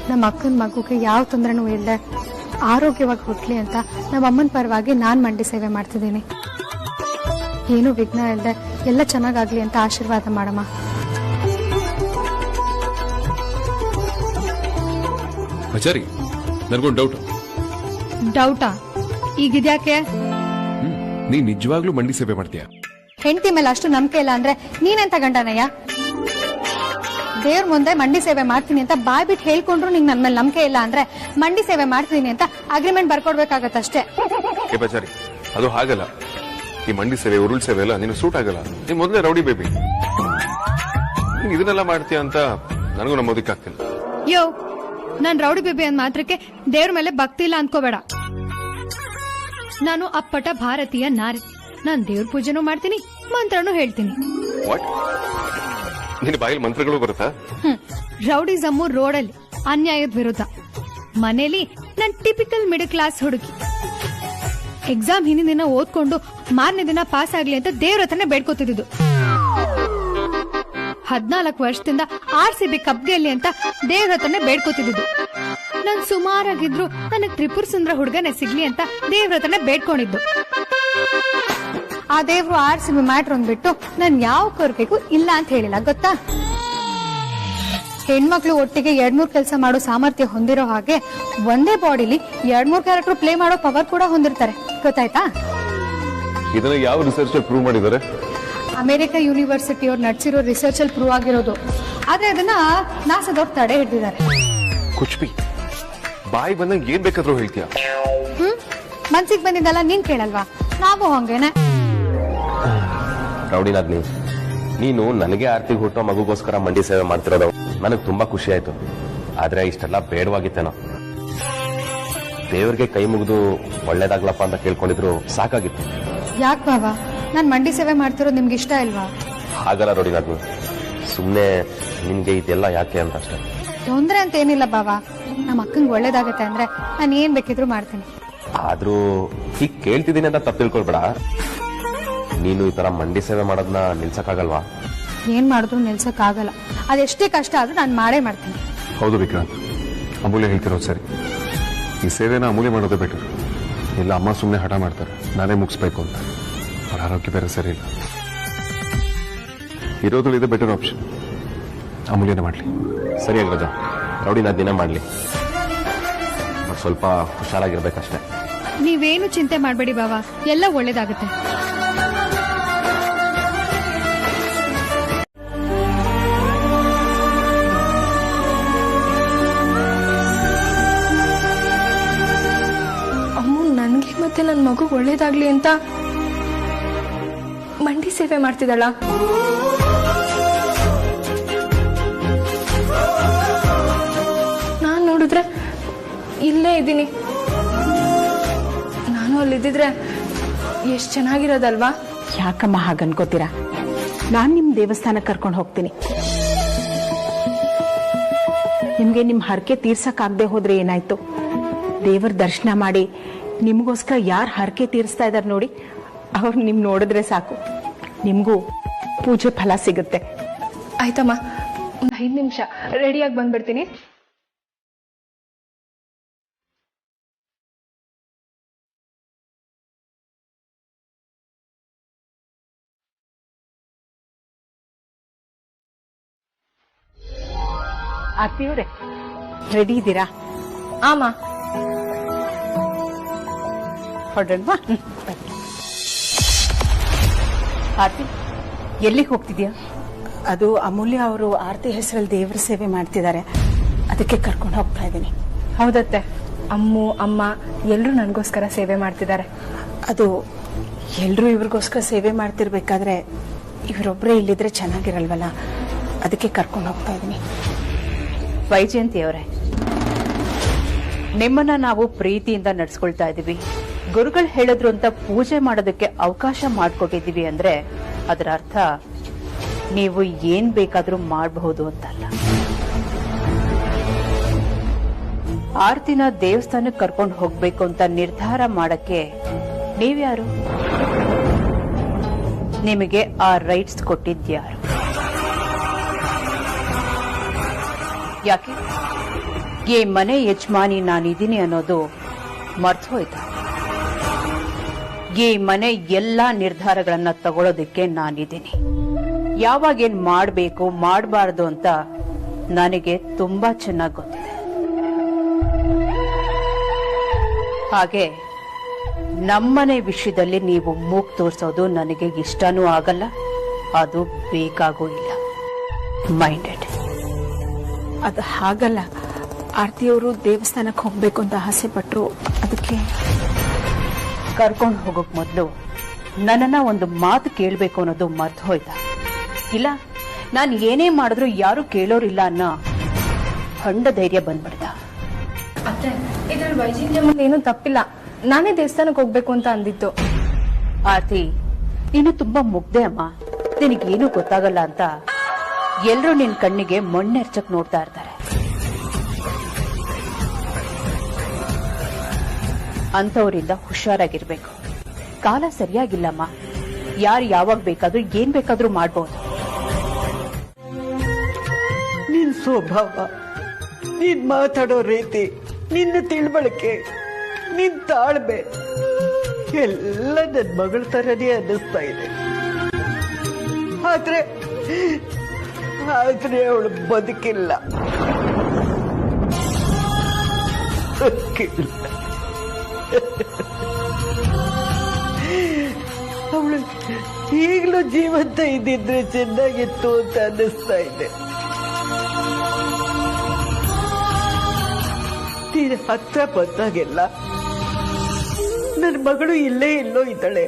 ನಮ್ಮ ಅಕ್ಕನ ಮಗುಗೆ ಯಾವ ತೊಂದರೆನೂ ಇಲ್ಲದೆ ಆರೋಗ್ಯವಾಗಿ ಹುಟ್ಲಿ ಅಂತ ನಮ್ಮ ಅಮ್ಮನ ಪರವಾಗಿ ನಾನ್ ಮಂಡಿ ಸೇವೆ ಮಾಡ್ತಿದ್ದೀನಿ. ಏನು ವಿಘ್ನ ಇಲ್ಲದೆ ಎಲ್ಲ ಚೆನ್ನಾಗಾಗ್ಲಿ ಅಂತ ಆಶೀರ್ವಾದ ಮಾಡಮ್ಮ. ಆಚಾರಿ, ನನಗೊಂದು ಡೌಟಾ? ಈಗಿದ್ಯಾಕೆ? ನೀನ್ ನಿಜವಾಗ್ಲೂ ಮಂಡಿ ಸೇವೆ ಮಾಡ್ತೀಯ? ಹೆಂಡತಿ ಮೇಲೆ ಅಷ್ಟು ನಂಬಿಕೆ ಇಲ್ಲ ಅಂದ್ರೆ ನೀನೆಂತ ಗಂಡನಯ್ಯ? ದೇವ್ರ ಮುಂದೆ ಮಂಡಿ ಸೇವೆ ಮಾಡ್ತೀನಿ ಅಂತ ಬಾಯ್ ಬಿಟ್ಟು ಹೇಳ್ಕೊಂಡ್ರು ನಿಂಗೆ ನನ್ನ ಮೇಲೆ ನಂಬಿಕೆ ಇಲ್ಲ ಅಂದ್ರೆ ಮಂಡಿ ಸೇವೆ ಮಾಡ್ತೀನಿ ಅಂತ ಅಗ್ರಿಮೆಂಟ್ ಬರ್ಕೊಡ್ಬೇಕಾಗತ್ತಷ್ಟೇ. ಆಚಾರಿ, ಅದು ಹಾಗಲ್ಲ. ಈ ಮಂಡಿ ಸೇವೆ, ಉರುಳ್ ಸೇವೆ ಎಲ್ಲ ನೀನು ಸೂಟ್ ಆಗಲ್ಲ. ನೀನ್ ಮೊದಲೇ ರೌಡಿ ಬೇಬಿ. ನೀನ್ ಇದನ್ನೆಲ್ಲ ಮಾಡ್ತೀಯ ಅಂತ ನನಗೂ ನಂಬೋದಿಕ್ಕಾಗ್ತಿಲ್ಲ. ಯೋ, ನಾನ್ ರೌಡಿ ಬೇಬಿ ಅಂದ್ ಮಾತ್ರಕ್ಕೆ ದೇವ್ರ ಮೇಲೆ ಭಕ್ತಿ ಇಲ್ಲ ಅನ್ಕೋಬೇಡ. ನಾನು ಅಪ್ಪಟ ಭಾರತೀಯ ನಾರಿ. ನಾನ್ ದೇವ್ರ ಪೂಜೆನೂ ಮಾಡ್ತೀನಿ, ಮಂತ್ರನೂ ಹೇಳ್ತೀನಿ. ನಿನ್ನ ಬಾಯಲ್ಲಿ ಮಂತ್ರಗಳು ಬರುತ್ತಾ? ರೌಡಿಸಮ್ಮು ರೋಡಲ್ಲಿ, ಅನ್ಯಾಯದ ವಿರುದ್ಧ. ಮನೇಲಿ ನಾನ್ ಟಿಪಿಕಲ್ ಮಿಡಲ್ ಕ್ಲಾಸ್ ಹುಡುಗಿ. ಎಕ್ಸಾಮ್ ಹಿಂದಿನ ದಿನ ಓದ್ಕೊಂಡು ಮಾರನೇ ದಿನ ಪಾಸ್ ಆಗ್ಲಿ ಅಂತ ದೇವ್ರ ಹತ್ರನೇ ಬೇಡ್ಕೋತಿದ್ದು. 14 ವರ್ಷದಿಂದ RCB ಕಪ್ ಗೆಲ್ಲಿ ಅಂತ ದೇವ್ರ ಹತ್ರನೇ ಬೇಡ್ಕೋತಿದ್ದು. ನಾನ್ ಸುಮಾರಾಗಿದ್ರು ನನಗ್ ತ್ರಿಪುರ ಸುಂದರ ಹುಡುಗನೇ ಸಿಗ್ಲಿ ಅಂತ ದೇವ್ರ ಹತ್ರನೇ ಬೇಡ್ಕೊಂಡಿದ್ದು. ಆ ದೇವ್ರು RCB ಮ್ಯಾಟ್ರ್ ಅಂದ್ಬಿಟ್ಟು ನಾನ್ ಯಾವ ಕೋರಿಕೆಗೂ ಇಲ್ಲ ಅಂತ ಹೇಳಿಲ್ಲ, ಗೊತ್ತಾ? ಹೆಣ್ಮಕ್ಳು ಒಟ್ಟಿಗೆ 2-3 ಕೆಲಸ ಮಾಡೋ ಸಾಮರ್ಥ್ಯ ಹೊಂದಿರೋ ಹಾಗೆ ಒಂದೇ ಬಾಡಿಲಿ 2-3 ಕ್ಯಾರೆಕ್ಟರ್ ಪ್ಲೇ ಮಾಡೋ ಪವರ್ ಕೂಡ ಹೊಂದಿರ್ತಾರೆ, ಗೊತ್ತಾಯ್ತಾ? ಇದನ್ನ ಯಾವ ರಿಸರ್ಚ್ ಪ್ರೂವ್ ಮಾಡಿದ್ದಾರೆ? ಅಮೆರಿಕ ಯೂನಿವರ್ಸಿಟಿ ಅವ್ರು ನಡೆಸಿರೋ ರಿಸರ್ಚ್ ಅಲ್ಲಿ ಪ್ರೂವ್ ಆಗಿರೋದು. ಆದ್ರೆ ಅದನ್ನ ನಾಸದವ್ರು ತಡೆ ಹಿಡಿದಿದ್ದಾರೆ. ಕುಚ್ಬಿ, ಬಾಯಿ ಬಂದಂಗೆ ಏನ್ ಬೇಕಾದ್ರೂ ಹೇಳ್ತೀಯ? ಮನ್ಸಿಗೆ ಬಂದಿದ್ದಲ್ಲ ನೀನ್ ಕೇಳಲ್ವಾ? ನಾವು ಹಂಗೇನೆ. ರೌಡಿನಾದ್ನಿ, ನೀನು ನನಗೆ ಆರ್ತಿಗೆ ಹುಟ್ಟೋ ಮಗುಗೋಸ್ಕರ ಮಂಡಿ ಸೇವೆ ಮಾಡ್ತಿರೋದು ನನಗೆ ತುಂಬಾ ಖುಷಿ ಆಯ್ತು. ಆದ್ರೆ ಇಷ್ಟೆಲ್ಲ ಬೇಡವಾಗಿತ್ತೇನೋ. ದೇವ್ರಿಗೆ ಕೈ ಮುಗಿದು ಒಳ್ಳೇದಾಗ್ಲಪ್ಪ ಅಂತ ಕೇಳ್ಕೊಂಡಿದ್ರು ಸಾಕಾಗಿತ್ತು. ಯಾಕೆ ಬಾಬಾ, ನಾನ್ ಮಂಡಿ ಸೇವೆ ಮಾಡ್ತಿರೋದು ನಿಮ್ಗೆ ಇಷ್ಟ ಇಲ್ವಾ? ಹಾಗಲ್ಲ ರೌಡಿನಾದ್ನಿ, ಸುಮ್ನೆ ನಿಮ್ಗೆ ಇದೆಲ್ಲ ಯಾಕೆ ಅಂತ ಅಷ್ಟೇ. ತೊಂದ್ರೆ ಅಂತ ಏನಿಲ್ಲ ಬಾಬಾ, ನಮ್ಮ ಅಕ್ಕಂಗೆ ಒಳ್ಳೇದಾಗತ್ತೆ ಅಂದ್ರೆ ನಾನು ಏನ್ ಬೇಕಿದ್ರು ಮಾಡ್ತೀನಿ. ಆದ್ರೂ ಈಗ ಕೇಳ್ತಿದ್ದೀನಿ ಅಂತ ತಪ್ಪು ತಿಳ್ಕೊಳ್ಬೇಡ. ನೀನು ಈ ತರ ಮಂಡಿ ಸೇವೆ ಮಾಡೋದನ್ನ ನಿಲ್ಸಕ್ಕಾಗಲ್ವಾ? ಏನ್ ಮಾಡಿದ್ರು ನಿಲ್ಸಕ್ ಆಗಲ್ಲ. ಅದೆಷ್ಟೇ ಕಷ್ಟ ಆದ್ರೂ ನಾನು ಮಾಡೇ ಮಾಡ್ತೀನಿ. ಹೌದು ವಿಕ್ರಾಂತ್, ಅಮೂಲ್ಯ ಹೇಳ್ತಿರೋದು ಸರಿ. ಈ ಸೇವೆನ ಅಮೂಲ್ಯ ಮಾಡೋದೇ ಬೆಟರ್. ಇಲ್ಲ ಅಮ್ಮ ಸುಮ್ಮನೆ ಹಠ ಮಾಡ್ತಾರೆ, ನಾನೇ ಮುಗಿಸ್ಬೇಕು ಅಂತ. ಅವ್ರ ಆರೋಗ್ಯ ಬೇರೆ ಸರಿ ಇಲ್ಲ. ಇರೋದ್ರಲ್ಲಿ ಇದೆ ಬೆಟರ್ ಆಪ್ಷನ್. ಅಮೂಲ್ಯನೇ ಮಾಡಲಿ. ಸರಿಯಾಗಿ ರಜಾ, ರೌಡಿನ ದಿನ ಮಾಡಲಿ. ಸ್ವಲ್ಪ ಹುಷಾರಾಗಿರ್ಬೇಕಷ್ಟೇ. ನೀವೇನು ಚಿಂತೆ ಮಾಡಬೇಡಿ ಬಾಬಾ, ಎಲ್ಲ ಒಳ್ಳೇದಾಗುತ್ತೆ. ನನ್ಗೆ ಮತ್ತೆ ನನ್ ಮಗು ಒಳ್ಳೇದಾಗ್ಲಿ ಅಂತ ಮಂಡಿ ಸೇವೆ ಮಾಡ್ತಿದ್ದಾಳ. ನಾನ್ ನೋಡಿದ್ರೆ ಇಲ್ಲೇ ಇದ್ದೀನಿ. ನಾನು ಅಲ್ಲಿದ್ದಿದ್ರೆ ಎಷ್ಟ್ ಚೆನ್ನಾಗಿರೋದಲ್ವಾ? ಯಾಕಮ್ಮ ಹಾಗನ್ಕೋತೀರಾ? ನಾನ್ ನಿಮ್ ದೇವಸ್ಥಾನಕ್ಕೆ ಕರ್ಕೊಂಡು ಹೋಗ್ತೀನಿ. ನಿಮ್ಗೆ ನಿಮ್ ಹರಕೆ ತೀರ್ಸಕ್ಕಾಗದೆ ಹೋದ್ರೆ ಏನಾಯ್ತು? ದೇವರ ದರ್ಶನ ಮಾಡಿ ನಿಮ್ಗೋಸ್ಕರ ಯಾರು ಹರಕೆ ತೀರಿಸ್ತಾ ಇದಾರೆ ನೋಡಿ, ಅವ್ರು ನಿಮ್ ನೋಡಿದ್ರೆ ಸಾಕು, ನಿಮ್ಗೂ ಪೂಜೆ ಫಲ ಸಿಗುತ್ತೆ. ಆಯ್ತಮ್ಮ, ಒಂದು 5 ನಿಮಿಷ ರೆಡಿಯಾಗಿ ಬಂದ್ಬಿಡ್ತೀನಿ. ಆರ್ತಿಯವ್ರೆ, ರೆಡಿ ಇದ್ದೀರಾ? ಆಮಾ, ಹೊರಡೋಣವಾ? ಆರ್ತಿ, ಎಲ್ಲಿಗೆ ಹೋಗ್ತಿದ್ಯಾ? ಅದು ಅಮೂಲ್ಯ ಅವರು ಆರ್ತಿ ಹೆಸರಲ್ಲಿ ದೇವರ ಸೇವೆ ಮಾಡ್ತಿದ್ದಾರೆ, ಅದಕ್ಕೆ ಕರ್ಕೊಂಡು ಹೋಗ್ತಾ ಇದ್ದೀನಿ. ಹೌದತ್ತೆ, ಅಮ್ಮು ಅಮ್ಮ ಎಲ್ಲರೂ ನನಗೋಸ್ಕರ ಸೇವೆ ಮಾಡ್ತಿದ್ದಾರೆ. ಅದು ಎಲ್ರೂ ಇವ್ರಿಗೋಸ್ಕರ ಸೇವೆ ಮಾಡ್ತಿರ್ಬೇಕಾದ್ರೆ ಇವರೊಬ್ಬರೇ ಇಲ್ಲಿದ್ರೆ ಚೆನ್ನಾಗಿರಲ್ವಲ್ಲ, ಅದಕ್ಕೆ ಕರ್ಕೊಂಡು ಹೋಗ್ತಾ ಇದ್ದೀನಿ. ವೈಜಯಂತಿ ಅವರೇ, ನಿಮ್ಮನ್ನ ನಾವು ಪ್ರೀತಿಯಿಂದ ನಡ್ಸ್ಕೊಳ್ತಾ ಇದೀವಿ. ಗುರುಗಳು ಹೇಳಿದ್ರು ಅಂತ ಪೂಜೆ ಮಾಡೋದಕ್ಕೆ ಅವಕಾಶ ಮಾಡ್ಕೊಟ್ಟಿದೀವಿ ಅಂದ್ರೆ ಅದರ ಅರ್ಥ ನೀವು ಏನ್ ಬೇಕಾದ್ರೂ ಮಾಡಬಹುದು ಅಂತಲ್ಲ. ಆರ್ತಿನ ದೇವಸ್ಥಾನಕ್ಕೆ ಕರ್ಕೊಂಡು ಹೋಗ್ಬೇಕು ಅಂತ ನಿರ್ಧಾರ ಮಾಡಕ್ಕೆ ನೀವ್ಯಾರು? ನಿಮಗೆ ಆ ರೈಟ್ಸ್ ಕೊಟ್ಟಿದ್ಯಾರು? ಯಾಕೆ ಈ ಮನೆ ಯಜಮಾನಿ ನಾನಿದ್ದೀನಿ ಅನ್ನೋದು ಮರ್ತು ಹೋಯ್ತಾ? ಈ ಮನೆ ಎಲ್ಲಾ ನಿರ್ಧಾರಗಳನ್ನ ತಗೊಳ್ಳೋದಕ್ಕೆ ನಾನಿದ್ದೀನಿ. ಯಾವಾಗೇನ್ ಮಾಡಬೇಕು ಮಾಡಬಾರ್ದು ಅಂತ ನನಗೆ ತುಂಬಾ ಚೆನ್ನಾಗಿ ಗೊತ್ತಿದೆ. ಹಾಗೆ ನಮ್ಮನೆ ವಿಷಯದಲ್ಲಿ ನೀವು ಮೂಗ್ ತೋರಿಸೋದು ನನಗೆ ಇಷ್ಟನೂ ಆಗಲ್ಲ, ಅದು ಬೇಕಾಗೂ ಇಲ್ಲ. ಮೈಂಡೆಡ್. ಅದು ಹಾಗಲ್ಲ. ಆರ್ತಿಯವರು ದೇವಸ್ಥಾನಕ್ಕೆ ಹೋಗ್ಬೇಕು ಅಂತ ಆಸೆ ಪಟ್ರು, ಅದಕ್ಕೆ ಕರ್ಕೊಂಡು ಹೋಗೋಕ್ ಮೊದಲು ನನ್ನನ್ನ ಒಂದು ಮಾತು ಕೇಳಬೇಕು ಅನ್ನೋದು ಮರ್ತು ಹೋಯ್ತಾ? ಇಲ್ಲ ನಾನು ಏನೇ ಮಾಡಿದ್ರು ಯಾರು ಕೇಳೋರಿಲ್ಲ ಅನ್ನೋ ಖಂಡ ಧೈರ್ಯ ಬಂದ್ಬಿಡ್ತ? ಅತ್ತೆ, ಇದ್ರಲ್ಲಿ ವೈಜೀನ್ಯಮಲ್ಲಿ ಏನೂ ತಪ್ಪಿಲ್ಲ. ನಾನೇ ದೇವಸ್ಥಾನಕ್ಕೆ ಹೋಗ್ಬೇಕು ಅಂತ ಅಂದಿತ್ತು. ಆರ್ತಿ, ನೀನು ತುಂಬಾ ಮುಗ್ದೆ ಅಮ್ಮ. ನಿನಗೇನು ಗೊತ್ತಾಗಲ್ಲ ಅಂತ ಎಲ್ರೂ ನಿನ್ ಕಣ್ಣಿಗೆ ಮಣ್ಣೆರ್ಚಕ್ ನೋಡ್ತಾ ಇರ್ತಾರೆ. ಅಂತವರಿಂದ ಹುಷಾರಾಗಿರ್ಬೇಕು. ಕಾಲ ಸರಿಯಾಗಿಲ್ಲಮ್ಮ. ಯಾರು ಯಾವಾಗ ಬೇಕಾದ್ರೂ ಏನ್ ಬೇಕಾದ್ರೂ ಮಾಡ್ಬೋದು. ನಿನ್ ಸ್ವಭಾವ, ನೀನ್ ಮಾತಾಡೋ ರೀತಿ, ನಿನ್ನ ತಿಳುವಳಿಕೆ, ನಿನ್ ತಾಳ್ಮೆ ಎಲ್ಲ ನನ್ ಮಗಳ ತರನೇ ಅನ್ನಿಸ್ತಾ ಇದೆ. ಆದ್ರೆ ಅವಳು ಬದುಕಿಲ್ಲ. ಅವಳು ಈಗಲೂ ಜೀವಂತ ಇದ್ದಿದ್ರೆ ಚೆನ್ನಾಗಿತ್ತು ಅಂತ ಅನ್ನಿಸ್ತಾ ಇದೆ. ನೀನು ಹತ್ರ ಬಂದಾಗೆಲ್ಲ ನನ್ನ ಮಗಳು ಇಲ್ಲೇ ಇಲ್ಲೋ ಇದ್ದಾಳೆ,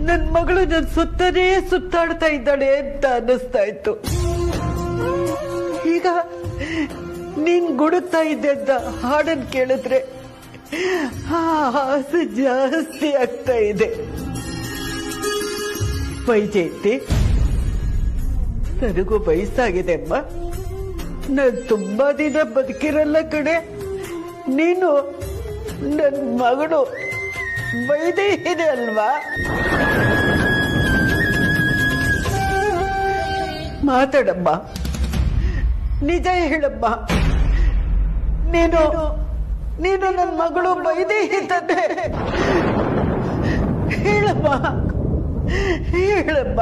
ನನ್ನ ಮಗಳು ನನ್ನ ಸುತ್ತನೇ ಸುತ್ತಾಡ್ತಾ ಇದ್ದಾಳೆ ಅಂತ ಅನ್ನಿಸ್ತಾ ಇತ್ತು. ಈಗ ನೀನ್ ಗುಡುತ್ತಾ ಇದ್ದೆ ಅಂತ ಹಾಡನ್ ಕೇಳಿದ್ರೆ ಆ ಆಸೆ ಜಾಸ್ತಿ ಆಗ್ತಾ ಇದೆ. ವೈಜಯಂತಿ, ನನಗೂ ವಯಸ್ಸಾಗಿದೆ ಅಮ್ಮ. ನಾನು ತುಂಬಾ ದಿನ ಬದುಕಿರಲ್ಲ ಕಡೆ. ನೀನು ನನ್ನ ಮಗಳು ವೈದೇಹಿದೆ ಅಲ್ವಾ? ಮಾತಾಡಮ್ಮ, ನಿಜ ಹೇಳಮ್ಮ. ನೀನು ನನ್ನ ಮಗಳು ವೈದೇಹಿ ತಾನೆ? ಹೇಳಮ್ಮ, ಹೇಳಮ್ಮ.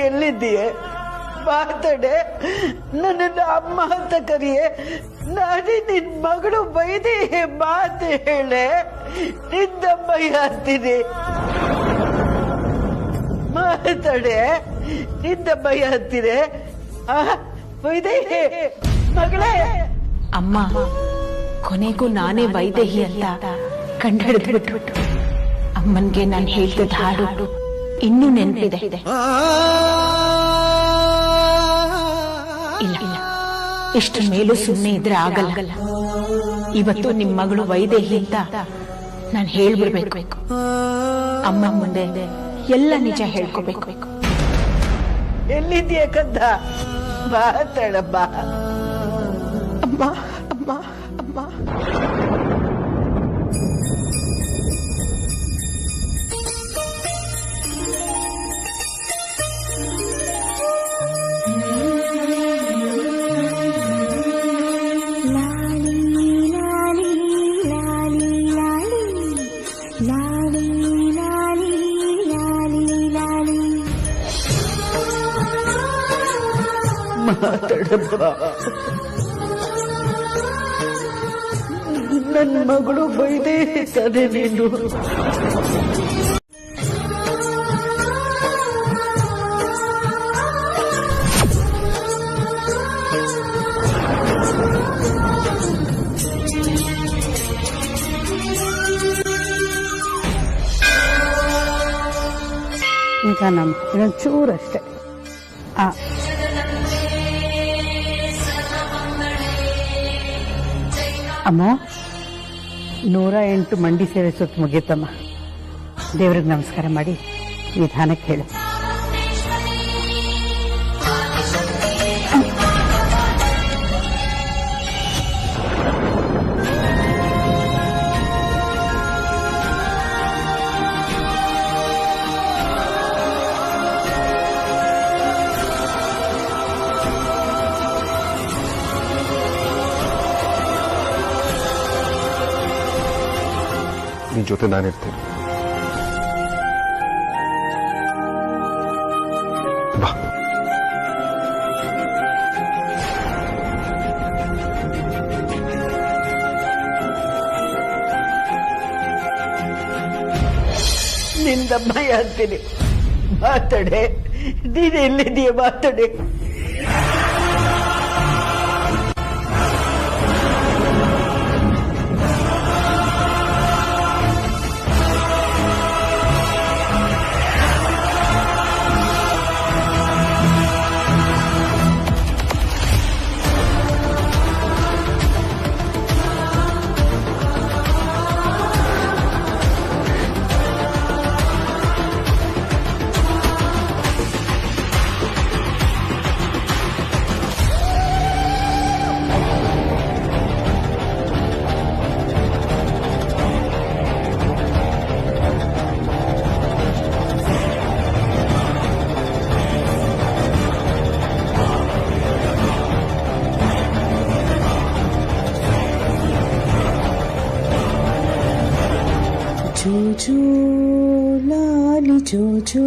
ಎಲ್ಲಿದ್ದೀಯೆ? ಮಾತಾಡೆ. ನನ್ನನ್ನು ಅಮ್ಮ ಅಂತ ಕರಿಯೆ. ನಾನೇ ನಿನ್ ಮಗಳು ವೈದೇಹಿ. ಮಾತು ಹೇಳೆ. ನಿನ್ನಮ್ಮ ಯಾರ್ತೀನಿ? ಮಾತಾಡೆ. ನಿನ್ನಮ್ಮ ಯಾರ್ತೀನಿ? ವೈದೇಹಿ ಮಗಳೇ. ಅಮ್ಮ, ಕೊನೆಗೂ ನಾನೇ ವೈದೇಹಿ ಅಂತ ಕಂಡುಹಿಡಿದ್ಬಿಟ್ಟು ಅಮ್ಮನ್ಗೆ ನಾನು ಹೇಳ್ತಿದ್ದ ಹಾಡು ಇನ್ನೂ ನೆನಪಿದೆ. ಇಲ್ಲ, ಇಷ್ಟ ಮೇಲೂ ಸುಮ್ಮನೆ ಇದ್ರೆ ಆಗಲ್ಲ. ಇವತ್ತು ನಿಮ್ ಮಗಳು ವೈದೇಹಿ ಅಂತ ನಾನು ಹೇಳ್ಬಿಡ್ಬೇಕು. ಅಮ್ಮ ಮುಂದೆ ಎಲ್ಲ ನಿಜ ಹೇಳ್ಕೋಬೇಕು. ಎಲ್ಲಿದೆಯಾ ಕಂದ? ಮಾತಾಡಮ್ಮ. ಅಮ್ಮ, ಅಮ್ಮ, ಅಮ್ಮ. ಮಾತಾಡಮ್ಮ. ನನ್ನ ಮಗಳು ವೈದೇಹಿ ತಾನೆ ನೀನು? ಇನ್ನೊಂದು ಚೂರಷ್ಟೇ. ಅಮ್ಮ, 108 ಮಂಡಿ ಸೇವೆ ಸುತ್ತ ಮುಗಿಯತ್ತಮ್ಮ. ದೇವ್ರಿಗೆ ನಮಸ್ಕಾರ ಮಾಡಿ ನಿಧಾನಕ್ಕೆ ಹೇಳು. ನಿನ್ ಜೊತೆ ನಾನಿರ್ತೇನೆ. ಬಾ. ನಿಂದಮ್ಮಯ್ಯ ಅಂತೀನಿ, ಮಾತಾಡೆ. ನೀನು ಎಲ್ಲಿದೀಯ? ಮಾತಾಡೆ. ಜೋಜೋ ಲಾಲಿ ಜೋಜೋ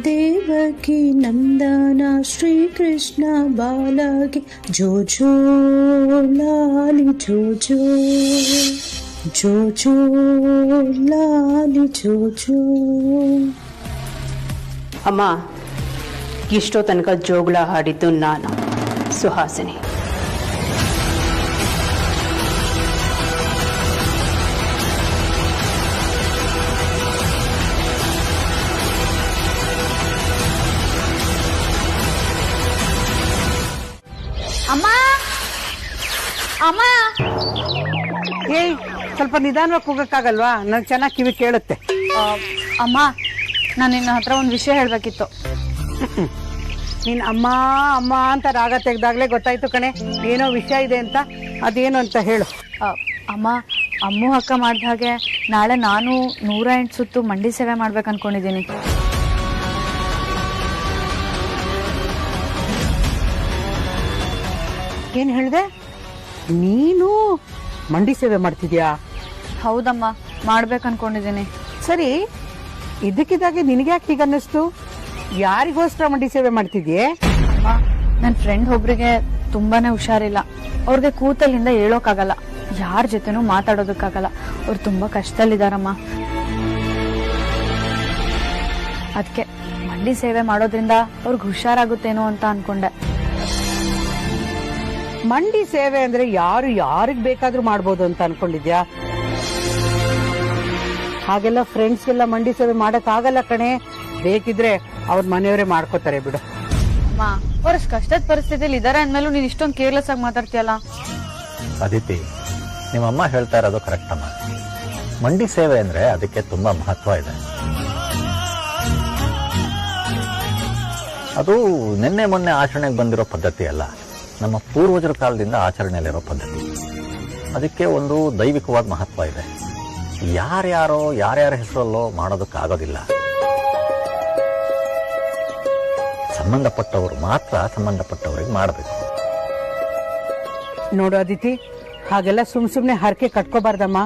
ದೇವಕಿ ನಂದನ ಶ್ರೀಕೃಷ್ಣ ಬಾಲಕಿ ಜೋಜೋ ಲಾಲಿ ಜೋಜೋ ಜೋಜೋ ಲಾಲಿ ಜೋಜೋ. ಅಮ್ಮ, ಇಷ್ಟೋ ತನಕ ಜೋಗುಳ ಹಾಡಿದ್ದು ನಾನು, ಸುಹಾಸಿನಿ. ಅಮ್ಮ ಅಮ್ಮ, ಏಯ್, ಸ್ವಲ್ಪ ನಿಧಾನವಾಗಿ ಹೋಗಕ್ಕಾಗಲ್ವಾ? ನಂಗೆ ಚೆನ್ನಾಗಿ ಕಿವಿ ಕೇಳುತ್ತೆ. ಅಮ್ಮ, ನಾನು ನಿನ್ನ ಹತ್ರ ಒಂದು ವಿಷಯ ಹೇಳ್ಬೇಕಿತ್ತು. ನೀನ್ ಅಮ್ಮ ಅಮ್ಮ ಅಂತ ರಾಗ ತೆಗ್ದಾಗ್ಲೇ ಗೊತ್ತಾಯ್ತು ಕಣೆ, ಏನೋ ವಿಷಯ ಇದೆ ಅಂತ. ಅದೇನು ಅಂತ ಹೇಳು. ಅಮ್ಮ, ಅಮ್ಮು ಅಕ್ಕ ಮಾಡಿದ ಹಾಗೆ ನಾಳೆ ನಾನು 108 ಸುತ್ತು ಮಂಡಿ ಸೇವೆ ಮಾಡ್ಬೇಕು ಅನ್ಕೊಂಡಿದ್ದೀನಿ. ಏನ್ ಹೇಳ್ದೆ? ನೀನು ಮಂಡಿ ಸೇವೆ ಮಾಡ್ತಿದ್ಯಾ? ಹೌದಮ್ಮ, ಮಾಡ್ಬೇಕು ಅನ್ಕೊಂಡಿದ್ದೀನಿ. ಸರಿ, ಇದಕ್ಕಿದ್ದಾಗೆ ನಿನಗೆ ಯಾಕೆ ಹೀಗನ್ನಿಸ್ತು? ಯಾರಿಗೋಸ್ಕರ ಮಂಡಿ ಸೇವೆ ಮಾಡ್ತಿದ್ಯೆ? ಅಮ್ಮ, ನನ್ನ ಫ್ರೆಂಡ್ ಒಬ್ರಿಗೆ ತುಂಬಾನೇ ಹುಷಾರಿಲ್ಲ. ಅವ್ರಿಗೆ ಕೂತಲ್ಲಿಂದ ಹೇಳೋಕ್ಕಾಗಲ್ಲ, ಯಾರ ಜೊತೆನೂ ಮಾತಾಡೋದಕ್ಕಾಗಲ್ಲ. ಅವ್ರು ತುಂಬಾ ಕಷ್ಟದಲ್ಲಿದ್ದಾರಮ್ಮ. ಅದಕ್ಕೆ ಮಂಡಿ ಸೇವೆ ಮಾಡೋದ್ರಿಂದ ಅವ್ರಿಗೆ ಹುಷಾರಾಗುತ್ತೇನೋ ಅಂತ ಅನ್ಕೊಂಡೆ. ಮಂಡಿ ಸೇವೆ ಅಂದ್ರೆ ಯಾರು ಯಾರಿಗ್ ಬೇಕಾದ್ರೂ ಮಾಡ್ಬೋದು ಅಂತ ಅನ್ಕೊಂಡಿದ್ಯಾ? ಹಾಗೆಲ್ಲ ಫ್ರೆಂಡ್ಸ್ಗೆಲ್ಲ ಮಂಡಿ ಸೇವೆ ಮಾಡಕ್ ಆಗಲ್ಲ ಕಣೆ. ಬೇಕಿದ್ರೆ ಅವ್ರ ಮನೆಯವರೇ ಮಾಡ್ಕೋತಾರೆ ಬಿಡು. ಅಮ್ಮ, ಅವ್ರ ಕಷ್ಟದ ಪರಿಸ್ಥಿತಿಯಲ್ಲಿ ಇದಾರೆ ಅಂದ್ಮೇಲೂ ನೀನ್ ಇಷ್ಟೊಂದು ಕೇರ್ಲೆಸ್ ಆಗಿ ಮಾತಾಡ್ತೀಯಲ್ಲ. ಅದಿತಿ, ನಿಮ್ಮಮ್ಮ ಹೇಳ್ತಾ ಇರೋದು ಕರೆಕ್ಟ್ ಅಮ್ಮ. ಮಂಡಿ ಸೇವೆ ಅಂದ್ರೆ ಅದಕ್ಕೆ ತುಂಬಾ ಮಹತ್ವ ಇದೆ. ಅದು ನಿನ್ನೆ ಮೊನ್ನೆ ಆಚರಣೆಗೆ ಬಂದಿರೋ ಪದ್ಧತಿ ಅಲ್ಲ, ನಮ್ಮ ಪೂರ್ವಜರ ಕಾಲದಿಂದ ಆಚರಣೆಯಲ್ಲಿರೋ ಪದ್ಧತಿ. ಅದಕ್ಕೆ ಒಂದು ದೈವಿಕವಾದ ಮಹತ್ವ ಇದೆ. ಯಾರ್ಯಾರೋ ಯಾರ್ಯಾರ ಹೆಸರಲ್ಲೋ ಮಾಡೋದಕ್ಕಾಗೋದಿಲ್ಲ. ಸಂಬಂಧಪಟ್ಟವರು ಮಾತ್ರ ಸಂಬಂಧಪಟ್ಟವರಿಗೆ ಮಾಡಬೇಕು. ನೋಡು ಅದಿತಿ, ಹಾಗೆಲ್ಲ ಸುಮ್ನೆ ಹರಕೆ ಕಟ್ಕೋಬಾರ್ದಮ್ಮ.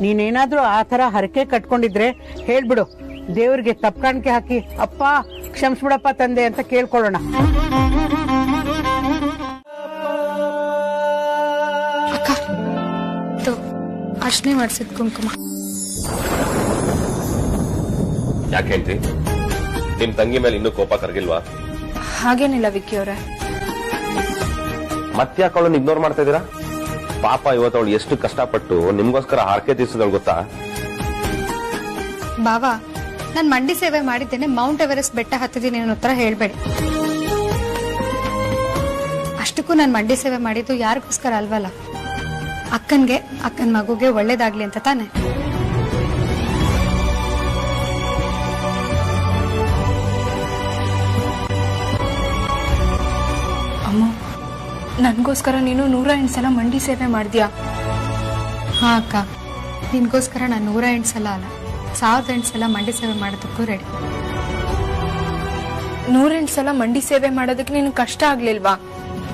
ನೀನೇನಾದ್ರೂ ಆ ತರ ಹರಕೆ ಕಟ್ಕೊಂಡಿದ್ರೆ ಹೇಳ್ಬಿಡು, ದೇವ್ರಿಗೆ ತಪ್ಕಾಣಿಕೆ ಹಾಕಿ ಅಪ್ಪ ಕ್ಷಮಿಸ್ಬಿಡಪ್ಪ ತಂದೆ ಅಂತ ಕೇಳ್ಕೊಳ್ಳೋಣ. ಅರ್ಶನೆ ಮಾಡಿಸಿದ ಕುಂಕುಮ. ಯಾಕೆ ಹೇಳ್ತಿ? ನಿಮ್ ತಂಗಿ ಮೇಲೆ ಇನ್ನೂ ಕೋಪ ಕರಗಿಲ್ವಾ? ಹಾಗೇನಿಲ್ಲ ವಿಕ್ಕಿ ಅವರೇ. ಮತ್ತ್ಯಾಕೆ ಅವಳನ್ನ ಇಗ್ನೋರ್ ಮಾಡ್ತಾ ಇದೀರಾ? ಪಾಪ, ಇವತ್ತು ಅವಳು ಎಷ್ಟು ಕಷ್ಟಪಟ್ಟು ನಿಮ್ಗೋಸ್ಕರ ಹಾರ್ಕೆ ತೀರ್ಸಿದಳು ಗೊತ್ತಾ? ಬಾವಾ, ನಾನ್ ಮಂಡಿ ಸೇವೆ ಮಾಡಿದ್ದೇನೆ, ಮೌಂಟ್ ಎವರೆಸ್ಟ್ ಬೆಟ್ಟ ಹತ್ತಿದ್ದೀನಿ ಅನ್ನೋ ತರ ಹೇಳ್ಬೇಡಿ. ಅಷ್ಟಕ್ಕೂ ನಾನು ಮಂಡಿ ಸೇವೆ ಮಾಡಿದ್ದು ಯಾರಿಗೋಸ್ಕರ ಅಲ್ವಲ್ಲ, ಅಕ್ಕನ್ ಮಗುಗೆ ಒಳ್ಳೇದಾಗ್ಲಿ ಅಂತ ತಾನೆ. ನನ್ಗೋಸ್ಕರ ನೀನು 108 ಸಲ ಮಂಡಿ ಸೇವೆ ಮಾಡ್ದ್ಯಾ? ಹಾ ಅಕ್ಕ, ನಿನ್ಗೋಸ್ಕರ ನಾನು 108 ಸಲ ಅಲ್ಲ 1008 ಸಲ ಮಂಡಿ ಸೇವೆ ಮಾಡೋದಕ್ಕೂ ರೆಡಿ. 108 ಸಲ ಮಂಡಿ ಸೇವೆ ಮಾಡೋದಕ್ಕೆ ನಿನ್ ಕಷ್ಟ ಆಗ್ಲಿಲ್ವಾ?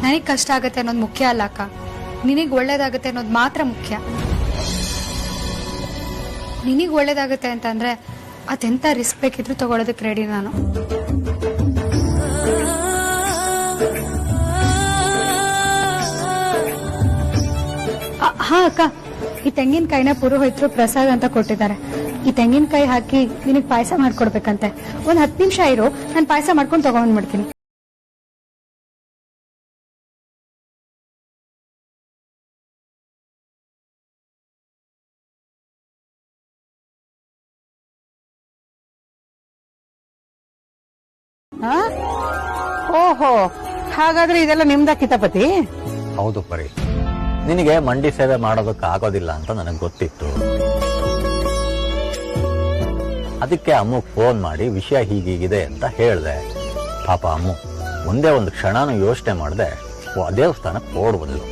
ನನಗ್ ಕಷ್ಟ ಆಗತ್ತೆ ಅನ್ನೋದು ಮುಖ್ಯ ಅಲ್ಲ ಅಕ್ಕ, ನಿನಗ್ ಒಳ್ಳೇದಾಗತ್ತೆ ಅನ್ನೋದು ಮಾತ್ರ ಮುಖ್ಯ. ನಿನಗ್ ಒಳ್ಳೇದಾಗತ್ತೆ ಅಂತಂದ್ರೆ ಅದೆಂತ ರಿಸ್ಕ್ ಬೇಕಿದ್ರು ತಗೊಳೋದಕ್ಕೆ ರೆಡಿ ನಾನು. ಹಾ ಅಕ್ಕ, ಈ ತೆಂಗಿನಕಾಯಿನ ಪುರೋಹಿತರು ಪ್ರಸಾದ ಅಂತ ಕೊಟ್ಟಿದ್ದಾರೆ. ಈ ತೆಂಗಿನಕಾಯಿ ಹಾಕಿ ನಿನಗ್ ಪಾಯಸ ಮಾಡ್ಕೊಡ್ಬೇಕಂತೆ. ಒಂದ್ 10 ನಿಮಿಷ ಇರು, ನಾನು ಪಾಯಸ ಮಾಡ್ಕೊಂಡು ತಗೊಂಡ್ಬಿಡ್ತೀನಿ. ಓಹೋ, ಹಾಗಾದ್ರೆ ಇದೆಲ್ಲ ನಿಮ್ದ ಕಿತಾಪತಿ? ಹೌದು ಪರಿ, ನಿನಗೆ ಮಂಡಿ ಸೇವೆ ಮಾಡೋದಕ್ಕೆ ಆಗೋದಿಲ್ಲ ಅಂತ ನನಗೆ ಗೊತ್ತಿತ್ತು. ಅದಕ್ಕೆ ಅಮ್ಮಗ್ ಫೋನ್ ಮಾಡಿ ವಿಷಯ ಹೀಗೀಗಿದೆ ಅಂತ ಹೇಳ್ದೆ. ಪಾಪ ಅಮ್ಮು ಒಂದೇ ಒಂದು ಕ್ಷಣನೂ ಯೋಚನೆ ಮಾಡದೆ ದೇವಸ್ಥಾನಕ್ಕೆ ಓಡ್ಬಂದ್ಲು.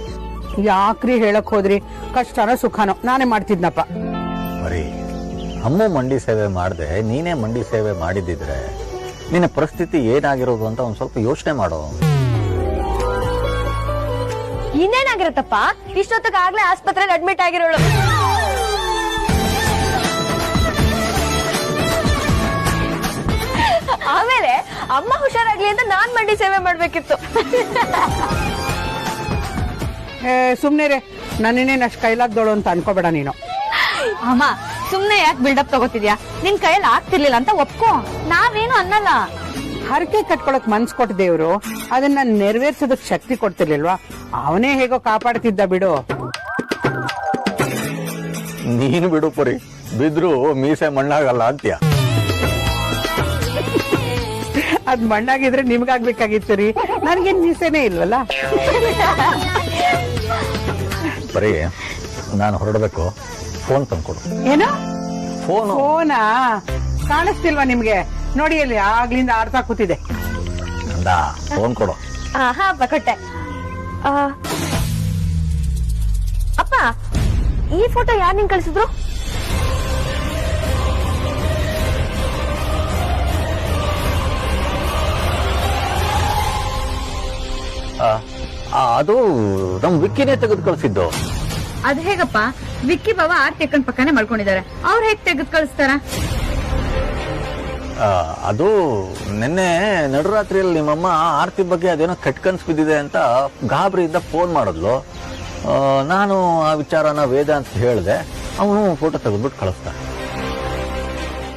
ಯಾಕ್ರಿ ಹೇಳಕ್ ಹೋದ್ರಿ? ಕಷ್ಟನೋ ಸುಖನೋ ನಾನೇ ಮಾಡ್ತಿದ್ನಪ್ಪ. ಬರೀ ಅಮ್ಮು ಮಂಡಿ ಸೇವೆ ಮಾಡ್ದೆ, ನೀನೇ ಮಂಡಿ ಸೇವೆ ಮಾಡಿದ್ದಿದ್ರೆ ನಿನ್ನ ಪರಿಸ್ಥಿತಿ ಏನಾಗಿರೋದು ಅಂತ ಒಂದ್ ಸ್ವಲ್ಪ ಯೋಚನೆ ಮಾಡೋ. ಇನ್ನೇನಾಗಿರತ್ತಪ್ಪ, ಇಷ್ಟೊತ್ತಿಗಾಗ್ಲೇ ಆಸ್ಪತ್ರೆಗೆ ಅಡ್ಮಿಟ್ ಆಗಿರೋಳು. ಆಮೇಲೆ ಅಮ್ಮ ಹುಷಾರಾಗ್ಲಿ ಅಂತ ನಾನ್ ಮಂಡಿ ಸೇವೆ ಮಾಡ್ಬೇಕಿತ್ತು. ಸುಮ್ನೆ ರೇ, ನನ್ನೇನೇನು ಅಷ್ಟು ಕೈಲಾಗ್ದೋಳು ಅಂತ ಅನ್ಕೋಬೇಡ ನೀನು. ಅಮ್ಮ ಸುಮ್ನೆ ಯಾಕೆ ಬಿಲ್ಡಪ್ ತಗೋತಿದ್ಯಾ? ನಿನ್ ಕೈಯಲ್ಲಿ ಆಗ್ತಿರ್ಲಿಲ್ಲ ಅಂತ ಒಪ್ಕೋ, ನಾವೇನು ಅನ್ನಲ್ಲ. ಹರಕೆ ಕಟ್ಕೊಳಕ್ ಮನ್ಸ್ ಕೊಟ್ಟ ದೇವ್ರು ಅದನ್ನ ನೆರವೇರ್ಸೋದಕ್ ಶಕ್ತಿ ಕೊಡ್ತಿರ್ಲಿಲ್ವಾ? ಅವನೇ ಹೇಗೋ ಕಾಪಾಡ್ತಿದ್ದ ಬಿಡು. ನೀನು ಬಿಡು ಪರಿ, ಬಿದ್ರು ಮೀಸೆ ಮಣ್ಣಾಗಲ್ಲ ಅಂತ್ಯ. ಅದ್ ಮಣ್ಣಾಗಿದ್ರೆ ನಿಮ್ಗಾಗ್ಬೇಕಾಗಿತ್ತು ರೀ, ನನ್ಗೇನ್ ಮೀಸೆನೇ ಇಲ್ವಲ್ಲ. ಬರೀ ನಾನು ಹೊರಡಬೇಕು, ಫೋನ್ ತಂದ್ಕೊಡು. ಏನು ಫೋನು? ಫೋನಾ? ಕಾಣಿಸ್ತಿಲ್ವಾ ನಿಮ್ಗೆ? ನೋಡಿ ಅಲ್ಲಿ ಆಗ್ಲಿಂದ ಆಡ್ತಾ ಕೂತಿದೆ. ಫೋನ್ ಕೊಡು. ಹಾ ಅಪ್ಪ ಕೊಟ್ಟೆ. ಅಪ್ಪ, ಈ ಫೋಟೋ ಯಾರು ನಿಂಗೆ ಕಳಿಸಿದ್ರು? ಅದು ನಮ್ ವಿಕ್ಕಿನೇ ತೆಗೆದು ಕಳಿಸಿದ್ದು. ಅದ್ ಹೇಗಪ್ಪ? ವಿಕ್ಕಿ ಬಾವ ಆರ್ತಿ ಅಕ್ಕನ್ ಪಕ್ಕನೆ ಮಲ್ಕೊಂಡಿದ್ದಾರೆ, ಅವ್ರು ಹೇಗ್ ತೆಗೆದು ಕಳಿಸ್ತಾರ? ಅದು ನಿನ್ನೆ ನಡುರಾತ್ರಿಯಲ್ಲಿ ನಿಮ್ಮಮ್ಮ ಆರ್ತಿ ಬಗ್ಗೆ ಅದೇನೋ ಕಟ್ಕನ್ಸ್ ಬಿದ್ದಿದೆ ಅಂತ ಗಾಬರಿಯಿಂದ ಫೋನ್ ಮಾಡಿದ್ಲು. ನಾನು ಆ ವಿಚಾರನ ವೇದ ಅಂತ ಹೇಳಿದೆ, ಅವನು ಫೋಟೋ ತೆಗೆದ್ಬಿಟ್ಟು ಕಳಿಸ್ದ.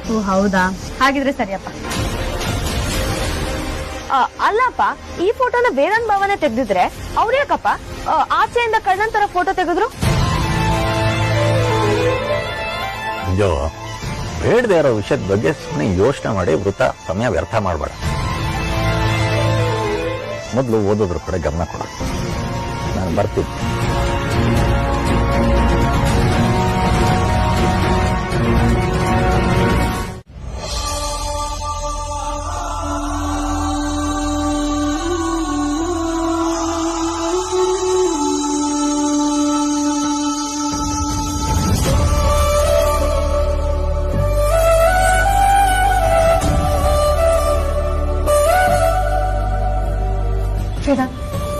ಓ ಹೌದಾ, ಹಾಗಿದ್ರೆ ಸರಿಯಪ್ಪ. ಅಲ್ಲಪ್ಪ, ಈ ಫೋಟೋನ ವೇದಾಂತ್ ಭಾವನೆ ತೆಗ್ದಿದ್ರೆ ಅವ್ರು ಯಾಕಪ್ಪ ಆಚೆಯಿಂದ ಕಣ್ಣನ್ ತರ ಫೋಟೋ ತೆಗೆದ್ರು? ಅಯ್ಯೋ, ಬೇಡದೇ ಇರೋ ವಿಷಯದ ಬಗ್ಗೆ ಸುಮ್ಮನೆ ಯೋಚನೆ ಮಾಡಿ ವೃಥಾ ಸಮಯ ವ್ಯರ್ಥ ಮಾಡಬೇಡ. ಮೊದಲು ಓದೋದ್ರ ಕಡೆ ಗಮನ ಕೊಡ. ನಾನು ಬರ್ತೀನಿ.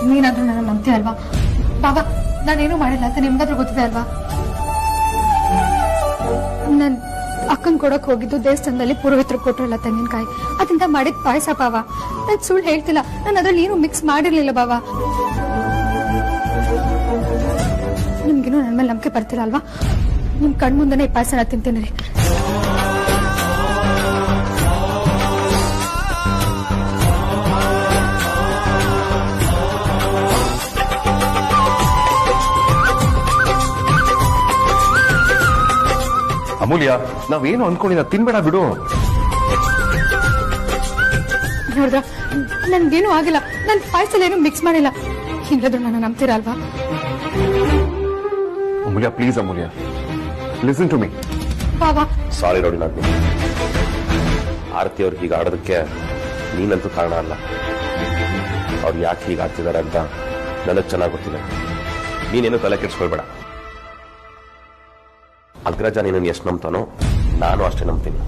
ನೀನಾದ್ರೂ ನನ್ನ ನಂಬ್ತೀಯ ಅಲ್ವಾ? ಬಾಬಾ, ನಾನೇನು ಮಾಡಿಲ್ಲ ಅಂತ ನಿಮ್ಗಾದ್ರೂ ಗೊತ್ತಿದೆ ಅಲ್ವಾ? ನನ್ ಅಕ್ಕನ್ ಕೊಡಕ್ ಹೋಗಿದ್ದು ದೇವಸ್ಥಾನದಲ್ಲಿ ಪುರೋಹಿತರು ಕೊಟ್ರಲ್ಲ ತೆಂಗಿನಕಾಯಿ, ಅದರಿಂದ ಮಾಡಿದ ಪಾಯಸ ಬಾವ. ನಾನ್ ಸುಳ್ಳು ಹೇಳ್ತಿಲ್ಲ, ನಾನು ಅದ್ರಲ್ಲಿ ಏನು ಮಿಕ್ಸ್ ಮಾಡಿರ್ಲಿಲ್ಲ ಬಾವ. ನಿಮ್ಗೇನು ನನ್ ಮೇಲೆ ನಂಬಿಕೆ ಬರ್ತಿಲ್ಲ ಅಲ್ವಾ? ನಿಮ್ ಕಣ್ ಮುಂದೆನೆ ಈ ಪಾಯಸನ ತಿಂತೀನಿ ರೀ. ಅಮೂಲ್ಯ, ನಾವೇನು ಅನ್ಕೊಂಡಿಲ್ಲ, ತಿನ್ಬೇಡ ಬಿಡು. ನೋಡ್ದ, ನನ್ಗೇನು ಆಗಿಲ್ಲ, ನನ್ ಪಾಯಸಲ್ಲಿ ಏನು ಮಿಕ್ಸ್ ಮಾಡಿಲ್ಲ. ಹಿಂಗಾದ್ರೂ ನನ್ನ ನಂಬ್ತೀರಾ ಅಲ್ವಾ? Amulya please, Amulya listen to me. ಬಾಬಾ ಸಾರಿ ನೋಡಿ, ನಾನು ಆರತಿ ಅವ್ರಿಗೆ ಹೀಗೆ ಆಡೋದಕ್ಕೆ ನೀನಂತೂ ಕಾರಣ ಅಲ್ಲ. ಅವ್ರು ಯಾಕೆ ಹೀಗೆ ಆಡ್ತಿದ್ದಾರೆ ಅಂತ ನನಗೆ ಚೆನ್ನಾಗಿ ಗೊತ್ತಿದೆ. ನೀನೇನು ತಲೆ ಕೆಡಿಸ್ಕೊಳ್ಬೇಡ. ಅಗ್ರಜ ನೀನನ್ನು ಎಷ್ಟು ನಂಬ್ತಾನೋ ನಾನು ಅಷ್ಟೇ ನಂಬ್ತೀನಿ.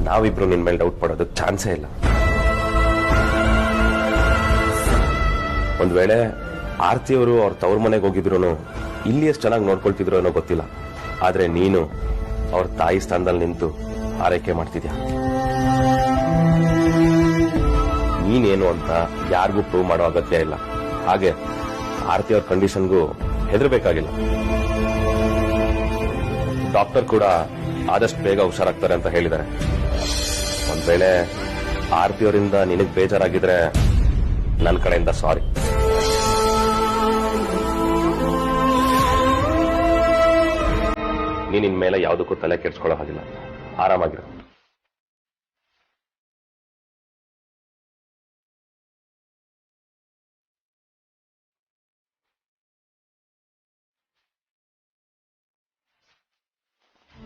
ನಾವಿಬ್ರು ನಿನ್ ಮೇಲೆ ಡೌಟ್ ಪಡೋದಕ್ಕೆ ಚಾನ್ಸೇ ಇಲ್ಲ. ಒಂದ್ ವೇಳೆ ಆರ್ತಿಯವರು ಅವ್ರ ತವ್ರ ಮನೆಗೆ ಹೋಗಿದ್ರು ಇಲ್ಲಿ ಎಷ್ಟು ಚೆನ್ನಾಗಿ ನೋಡ್ಕೊಳ್ತಿದ್ರು ಅನ್ನೋ ಗೊತ್ತಿಲ್ಲ. ಆದ್ರೆ ನೀನು ಅವ್ರ ತಾಯಿ ಸ್ಥಾನದಲ್ಲಿ ನಿಂತು ಆರೈಕೆ ಮಾಡ್ತಿದ್ಯಾ. ನೀನೇನು ಅಂತ ಯಾರಿಗೂ ಪ್ರೂವ್ ಮಾಡೋ ಅಗತ್ಯ ಇಲ್ಲ. ಹಾಗೆ ಆರ್ತಿ ಅವ್ರ ಕಂಡೀಷನ್ಗೂ ಹೆದರ್ಬೇಕಾಗಿಲ್ಲ. ಡಾಕ್ಟರ್ ಕೂಡ ಆದಷ್ಟು ಬೇಗ ಹುಷಾರಾಗ್ತಾರೆ ಅಂತ ಹೇಳಿದ್ದಾರೆ. ಒಂದ್ ವೇಳೆ ಆರ್ತಿ ಅವರಿಂದ ನಿನಗ್ ಬೇಜಾರಾಗಿದ್ರೆ ನನ್ನ ಕಡೆಯಿಂದ ಸಾರಿ. ನೀನ್ ಇನ್ಮೇಲೆ ಯಾವುದಕ್ಕೂ ತಲೆ ಕೆಡ್ಸ್ಕೊಳ್ಳೋ ಹಾಗಿಲ್ಲ. ಆರಾಮಾಗಿರು.